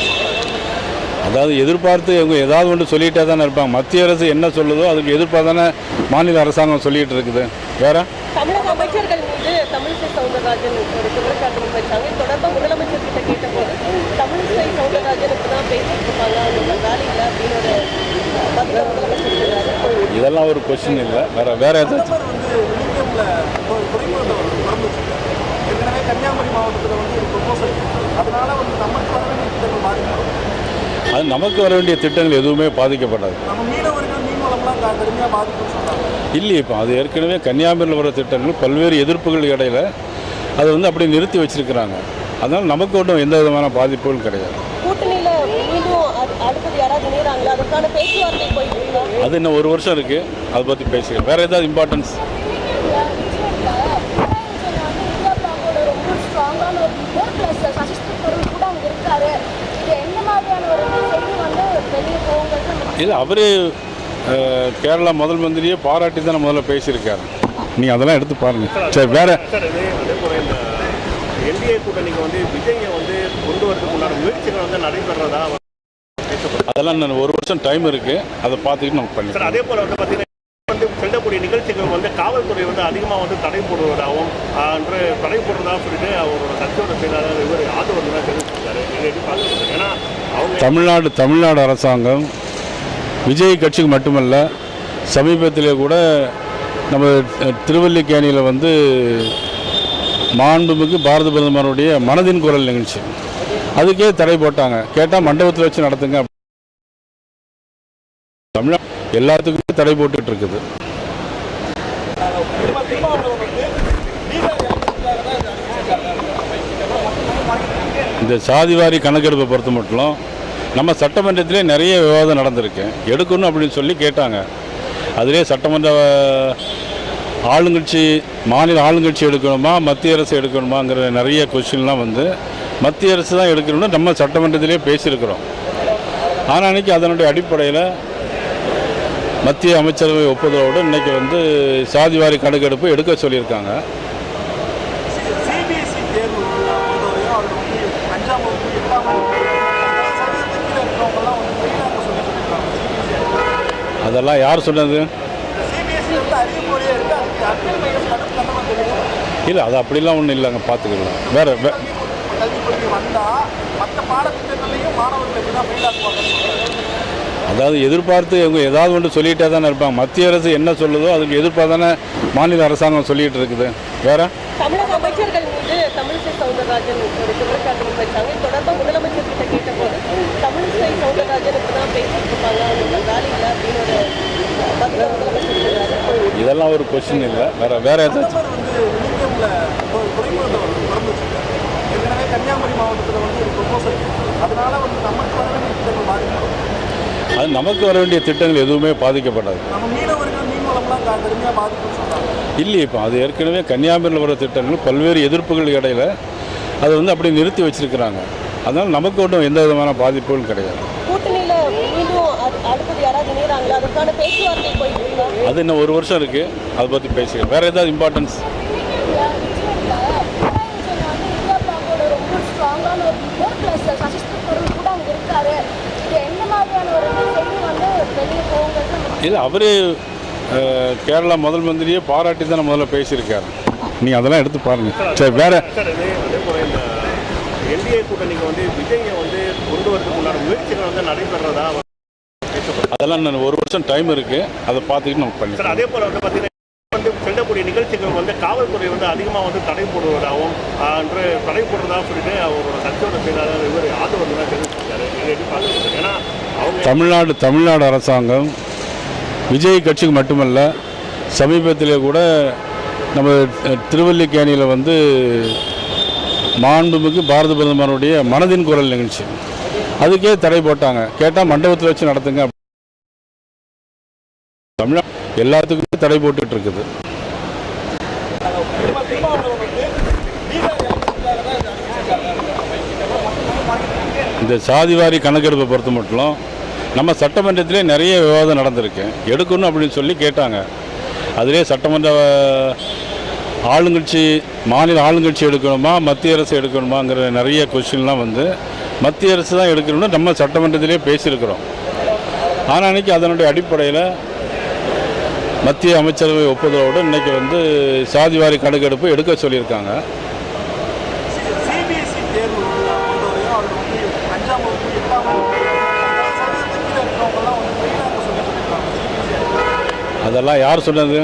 அதாவது எதிர்பார்த்து இவங்க ஏதாவது ஒன்று சொல்லிகிட்டே தானே இருப்பாங்க. மத்திய அரசு என்ன சொல்லுதோ அதுக்கு எதிர்ப்பாக தானே மாநில அரசாங்கம் சொல்லிகிட்டு இருக்குது. வேற தமிழக அமைச்சர்கள் மீது தமிழிசை சவுந்தரராஜன் ஒரு குற்றச்சாட்டு முன்வைச்சாங்க. தொடர்பாக முதலமைச்சர் கிட்ட கேட்டபோது தமிழிசை சவுந்தரராஜன் இப்பதான் பேசிட்டு இருப்பாங்க, அவங்க வேலை இல்லை அப்படின்னு ஒரு பதில முதலமைச்சர் சொன்னாரு. இதெல்லாம் ஒரு கொஸ்டின் இல்லை. வேற ஏதாச்சும்? பிரதமர் வந்து விழுப்புரம்ல ஒரு துறைமுகத்தை திறந்து வச்சிருக்காரு. ஏற்கனவே கன்னியாகுமரி மாவட்டத்தில் வந்து ஒரு ப்ரொபோசல் அதனால வந்து நமக்கு வர வேண்டிய திட்டங்கள் பாதிக்கப்படும். அது நமக்கு வர வேண்டிய திட்டங்கள் எதுவுமே பாதிக்கப்படாது. நம்ம மீனவர்கள் மீன் வளம்லாம் கடுமையாக பாதிக்கும்னு சொல்றாங்க. இல்லையே, இப்போ அது ஏற்கனவே கன்னியாகுமரியில் வர திட்டங்கள் பல்வேறு எதிர்ப்புகள் இடையில அதை வந்து அப்படி நிறுத்தி வச்சிருக்கிறாங்க. அதனால் நமக்கு ஒன்றும் எந்த விதமான பாதிப்புகளும் கிடையாது. கூட்டணியில மீண்டும் அடுத்தது யாராவது இணையறாங்களா, அதுக்கான பேச்சுவார்த்தை போயிட்டு இருக்கா? அது இன்னும் ஒரு வருஷம் இருக்குது, அதை பற்றி பேசிக்கலாம். வேறு ஏதாவது இம்பார்ட்டன்ஸ்? இல்லை, அவரே கேரளா முதல் மந்திரியே பாராட்டி தான் முதல்ல பேசியிருக்காரு. நீங்கள் அதெல்லாம் எடுத்து பாருங்கள். சரி, வேற சார் அதே போல இந்த என்டிஏ கூட்டணிக்கு வந்து விஜயை வந்து கொண்டு வரதுக்கு உண்டான முயற்சிகள் வந்து நடைபெறதா அதெல்லாம் இன்னும் ஒரு வருஷம் டைம் இருக்குது, அதை பார்த்துக்கிட்டு நம்ம சார். பண்ணிக்கலாம். அதே போல வந்து பார்த்தீங்கன்னா வந்து செல்லக்கூடிய நிகழ்ச்சிகள் வந்து காவல்துறை வந்து அதிகமாக வந்து தடை போடுவதாகவும் என்று தடை போடுறதா சொல்லிட்டு அவரோட கட்சியோட செயலாளர் இவர் ஆதரவு வந்து தெரிவிச்சிருக்காரு. இதை எப்படி பார்க்குறது? ஏன்னா அவங்க தமிழ்நாடு அரசாங்கம் விஜய் கட்சிக்கு மட்டுமல்ல, சமீபத்திலே கூட நம்ம திருவல்லிக்கேணியில் வந்து மாண்புமிகு பாரத பிரதமருடைய மனதின் குரல் நிகழ்ச்சி அதுக்கே தடை போட்டாங்க. கேட்டால் மண்டபத்தில் வச்சு நடத்துங்க. தமிழ் எல்லாத்துக்குமே தடை போட்டுட்டு இருக்குது. இந்த சாதிவாரி கணக்கெடுப்பை பொறுத்த மட்டும் நம்ம சட்டமன்றத்திலே நிறைய விவாதம் நடந்திருக்கு. எடுக்கணும் அப்படின்னு சொல்லி கேட்டாங்க. அதிலே சட்டமன்ற ஆளுங்கட்சி மாநில ஆளுங்கட்சி எடுக்கணுமா மத்திய அரசு எடுக்கணுமாங்கிற நிறைய கொஸ்டின்லாம் வந்து மத்திய அரசு தான் எடுக்கணும்னு நம்ம சட்டமன்றத்திலே பேசியிருக்கிறோம். ஆனால் அன்றைக்கி அதனுடைய அடிப்படையில் மத்திய அமைச்சரவை ஒப்புதலோடு இன்றைக்கி வந்து சாதிவாரி கணக்கெடுப்பு எடுக்க சொல்லியிருக்காங்க. சிபிஎஸ்சி தேர்வு பொறுத்தவரையும் அவர் வந்து 5ஆம் வகுப்பு 8ஆம் வகுப்பு சதவீதத்துக்கு கீழே இருக்கிறவங்கலாம் வந்து ஃபெயிலாக சொல்லியிருக்காங்க. அதெல்லாம் யார் சொன்னது? சிபிஎஸ்சி வந்து அறிவிப்பொழியே இருக்குது. அதுக்கு அப்ளை மையம் கடுப்பு கண்டமாக தெரியும். இல்லை, அது அப்படிலாம் ஒன்றும் இல்லைங்க, பார்த்துக்கலாம். வேறு கல்விக் கொள்கை வந்தால் மற்ற பாடத்திட்டங்களையும் மாணவர்கள் எப்படி தான் ஃபெயில் ஆக்குவாங்கன்னு சொல்கிறாங்க. அதாவது எதிர்பார்த்து இவங்க ஏதாவது ஒன்று சொல்லிகிட்டே தானே இருப்பாங்க. மத்திய அரசு என்ன சொல்லுதோ அதுக்கு எதிர்ப்பாக தானே மாநில அரசாங்கம் சொல்லிகிட்டு இருக்குது. வேறு தமிழக அமைச்சர்கள் மீது தமிழிசை சவுந்தரராஜன் ஒரு குற்றச்சாட்டு வச்சாங்க. தொடர்பாக முதலமைச்சர் கிட்ட கேட்டபோது தமிழிசை சவுந்தரராஜன் இப்படிதான் பேசிட்டு இருப்பாங்க, அவங்க வேலை இல்லை அப்படின்னு ஒரு பதில முதலமைச்சர் சொல்றாரு. இதெல்லாம் ஒரு கொஸ்டின் இல்லை. வேறு ஏதாச்சும் பிரதமர் வந்து விழுப்புரம்ல ஒரு துறைமுகத்தை திறந்து வச்சிருக்காரு. ஏற்கனவே கன்னியாகுமரி மாவட்டத்தில் வந்து ஒரு ப்ரொபோசல் அதனால வந்து நமக்கு வர வேண்டிய திட்டங்கள் பாதிக்கப்படும். அது நமக்கு வர வேண்டிய திட்டங்கள் எதுவுமே பாதிக்கப்படாது. நம்ம மீனவர்கள் மீன்வளம்லாம் கடுமையாக பாதிக்கும்னு சொல்கிறாங்க. இல்லையே, இப்போ அது ஏற்கனவே கன்னியாகுமரியில் வர திட்டங்கள் பல்வேறு எதிர்ப்புகள் இடையில அதை வந்து அப்படி நிறுத்தி வச்சிருக்கிறாங்க. அதனால் நமக்கு ஒன்றும் எந்த விதமான பாதிப்புகளும் கிடையாது. கூட்டணியில மீண்டும் அடுத்தது யாராவது இணையறாங்களா, அதுக்கான பேச்சுவார்த்தை போயிட்டு இருக்கா? அது இன்னும் ஒரு வருஷம் இருக்குது, அதை பற்றி பேசிக்கலாம். வேறு ஏதாவது இம்பார்ட்டன்ஸ்? இல்லை, அவரே கேரளா முதல் மந்திரியே பாராட்டி தான் முதல்ல பேசியிருக்காரு. நீங்கள் அதெல்லாம் எடுத்து பாருங்கள். சரி, வேறு சார் அதே போல இந்த என்டிஏ கூட்டணிக்கு வந்து விஜயை வந்து கொண்டு வரதுக்கு உண்டான முயற்சிகள் வந்து நடைபெறதா அதெல்லாம் நான் ஒரு வருஷம் டைம் இருக்குது, அதை பார்த்துக்கிட்டு நம்ம பண்ணி. சார் அதே போல் வந்து பார்த்தீங்கன்னா வந்து செல்லக்கூடிய நிகழ்ச்சிகள் வந்து காவல்துறை வந்து அதிகமாக வந்து தடை போடுவதாகவும் என்று தடை போடுறதாக சொல்லிட்டு அவரோட கட்சியோட செயலாளர் இவர் ஆதரவு தான் தெரிவிச்சிருக்காரு. இதை எப்படி பார்க்குறது? ஏன்னா அவங்க தமிழ்நாடு அரசாங்கம் விஜய் கட்சிக்கு மட்டுமல்ல, சமீபத்திலே கூட நம்ம திருவல்லிக்கேணியில் வந்து மாண்புமிகு பாரத பிரதமருடைய மனதின் குரல் நிகழ்ச்சி அதுக்கே தடை போட்டாங்க. கேட்டால் மண்டபத்தில் வச்சு நடத்துங்க. தமிழ்நாடு எல்லாத்துக்குமே தடை போட்டுட்டு இருக்குது. இந்த சாதிவாரி கணக்கெடுப்பை பொறுத்த மட்டும் நம்ம சட்டமன்றத்திலே நிறைய விவாதம் நடந்திருக்கு. எடுக்கணும் அப்படின்னு சொல்லி கேட்டாங்க. அதிலே சட்டமன்ற ஆளுங்கட்சி மாநில ஆளுங்கட்சி எடுக்கணுமா மத்திய அரசு எடுக்கணுமாங்கிற நிறைய கொஸ்டின்லாம் வந்து மத்திய அரசு தான் எடுக்கணும்னு நம்ம சட்டமன்றத்திலே பேசியிருக்கிறோம். ஆனால் அன்றைக்கி அதனுடைய அடிப்படையில் மத்திய அமைச்சரவை ஒப்புதலோடு இன்றைக்கி வந்து சாதிவாரி கணக்கெடுப்பு எடுக்க சொல்லியிருக்காங்க. சிபிஎஸ்சி தேர்வு பொறுத்தவரையும் அவர் வந்து 5ஆம் வகுப்பு 8ஆம் வகுப்பு சதவீதத்துக்கு கீழே இருக்கிறவங்கலாம் வந்து ஃபெயிலாக சொல்லியிருக்காங்க. அதெல்லாம் யார் சொன்னது?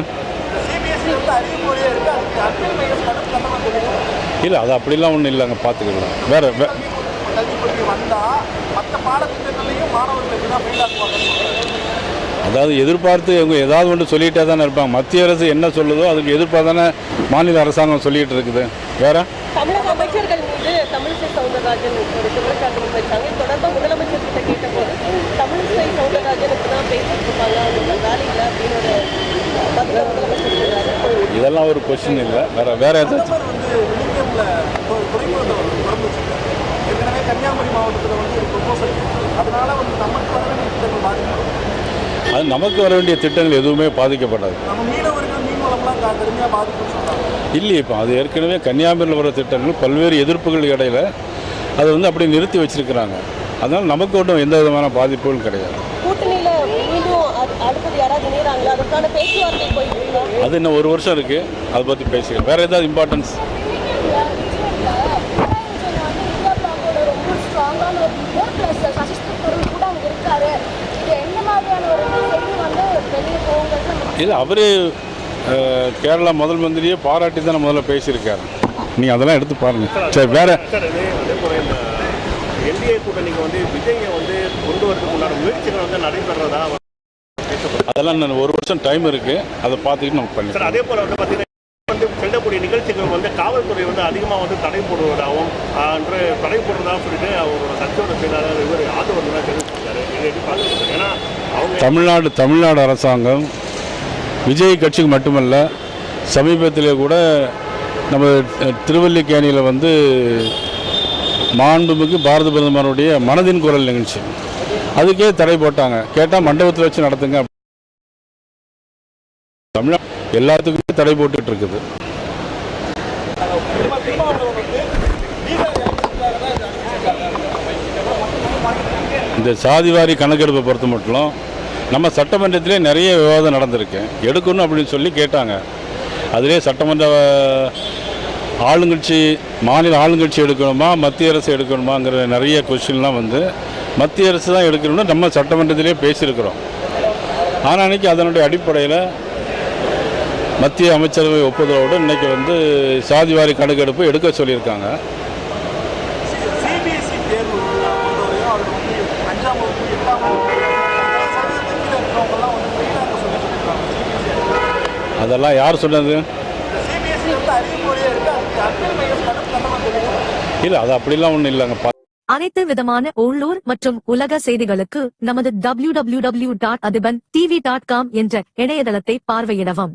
சிபிஎஸ்சி வந்து அறிவிப்பொழியே இருக்குது. அதுக்கு அப்ளை மையம் கடுப்பு கண்டமாக தெரியும். இல்லை, அது அப்படிலாம் ஒன்றும் இல்லைங்க, பார்த்துக்கலாம். வேறு கல்விக் கொள்கை வந்தால் மற்ற பாடத்திட்டங்களையும் மாணவர்கள் எப்படி தான் ஃபெயில் ஆக்குவாங்கன்னு சொல்கிறாங்க. அதாவது எதிர்பார்த்து இவங்க ஏதாவது ஒன்று சொல்லிகிட்டே தானே இருப்பாங்க. மத்திய அரசு என்ன சொல்லுதோ அதுக்கு எதிர்ப்பாக தானே மாநில அரசாங்கம் சொல்லிகிட்டு இருக்குது. வேறு தமிழக அமைச்சர்கள் மீது தமிழிசை சவுந்தரராஜன் ஒரு குற்றச்சாட்டு வச்சாங்க. தொடர்பாக முதலமைச்சர் கிட்ட கேட்டபோது தமிழிசை சவுந்தரராஜன் இப்படிதான் பேசிட்டு இருப்பாங்க, அவங்க வேலை இல்லை அப்படின்னு ஒரு பதில முதலமைச்சர் சொல்றாரு. இதெல்லாம் ஒரு கொஸ்டின் இல்லை. வேறு ஏதாச்சும் பிரதமர் வந்து விழுப்புரம்ல ஒரு துறைமுகத்தை திறந்து வச்சிருக்காரு. ஏற்கனவே கன்னியாகுமரி மாவட்டத்தில் வந்து ஒரு ப்ரொபோசல் அதனால வந்து நமக்கு வர வேண்டிய திட்டங்கள் பாதிக்கப்படும். அது நமக்கு வர வேண்டிய திட்டங்கள் எதுவுமே பாதிக்கப்படாது. நம்ம மீனவர்கள் மீன்வளம்லாம் கடுமையாக பாதிக்கும்னு சொல்கிறாங்க. இல்லையே, இப்போ அது ஏற்கனவே கன்னியாகுமரியில் வர திட்டங்கள் பல்வேறு எதிர்ப்புகள் இடையில அதை வந்து அப்படி நிறுத்தி வச்சிருக்கிறாங்க. அதனால் நமக்கு ஒன்றும் எந்த விதமான பாதிப்புகளும் கிடையாது. கூட்டணியில மீண்டும் அடுத்தது யாராவது இணையறாங்களா, அதுக்கான பேச்சுவார்த்தை போயிட்டு இருக்கா? அது இன்னும் ஒரு வருஷம் இருக்குது, அதை பற்றி பேசிக்கலாம். வேறு ஏதாவது இம்பார்ட்டன்ஸ்? இல்லை, அவரே கேரளா முதல் மந்திரியே பாராட்டி தான் முதல்ல பேசியிருக்காரு. நீங்கள் அதெல்லாம் எடுத்து பாருங்கள். சரி, வேறு சார் அதே போல இந்த என்டிஏ கூட்டணிக்கு வந்து விஜயை வந்து கொண்டு வரதுக்கு உண்டான முயற்சிகள் வந்து நடைபெறதா அதெல்லாம் நான் ஒரு வருஷம் டைம் இருக்குது, அதை பார்த்துக்கிட்டு நம்ம பண்ணி. சார் அதே போல் வந்து பார்த்தீங்கன்னா வந்து செல்லக்கூடிய நிகழ்ச்சிகள் வந்து காவல்துறை வந்து அதிகமாக வந்து தடை போடுவதாகவும் என்று தடை போடுறதாக சொல்லிட்டு அவரோட கட்சியோட செயலாளர் இவர் ஆதரவு தான் தெரிவிச்சிருக்காரு. இதை எப்படி பார்க்குறது? ஏன்னா அவங்க தமிழ்நாடு அரசாங்கம் விஜய் கட்சிக்கு மட்டுமல்ல, சமீபத்திலே கூட நம்ம திருவல்லிக்கேணியில் வந்து மாண்புமிகு பாரத பிரதமருடைய மனதின் குரல் நிகழ்ச்சி, அதுக்கே தடை போட்டாங்க. கேட்டால் மண்டபத்தில் வச்சு நடத்துங்க. தமிழ் எல்லாத்துக்குமே தடை போட்டுட்டு இருக்குது. இந்த சாதிவாரி கணக்கெடுப்பை பொறுத்த மட்டும் நம்ம சட்டமன்றத்திலே நிறைய விவாதம் நடந்திருக்கு. எடுக்கணும் அப்படின்னு சொல்லி கேட்டாங்க. அதிலே சட்டமன்ற ஆளுங்கட்சி, மாநில ஆளுங்கட்சி எடுக்கணுமா மத்திய அரசு எடுக்கணுமாங்கிற நிறைய கொஸ்டின்லாம் வந்து மத்திய அரசு தான் எடுக்கணும்னு நம்ம சட்டமன்றத்திலே பேசியிருக்கிறோம். ஆனால் அன்றைக்கி அதனுடைய அடிப்படையில் மத்திய அமைச்சரவை ஒப்புதலோடு இன்றைக்கி வந்து சாதிவாரி கணக்கெடுப்பு எடுக்க சொல்லியிருக்காங்க. சிபிஎஸ்இ தேர்வு பொறுத்தவரையும் அவர் வந்து 5ஆம் வகுப்பு 8ஆம் வகுப்பு சதவீதத்துக்கு கீழே இருக்கிறவங்கலாம் வந்து ஃபெயிலாக சொல்லியிருக்காங்க. அதெல்லாம் யார் சொன்னது? சிபிஎஸ்இ வந்து அறிவிப்பொழியே இருக்குது. அதுக்கு அப்ளை மையம் கடுப்பு கண்டனம் தெரிவிக்கும். இல்லை, அது அப்படிலாம் ஒன்றும் இல்லைங்க. அனைத்து விதமான உள்ளூர் மற்றும் உலக செய்திகளுக்கு நமது www.adibantv.com என்ற இணையதளத்தை பார்வையிடவும்.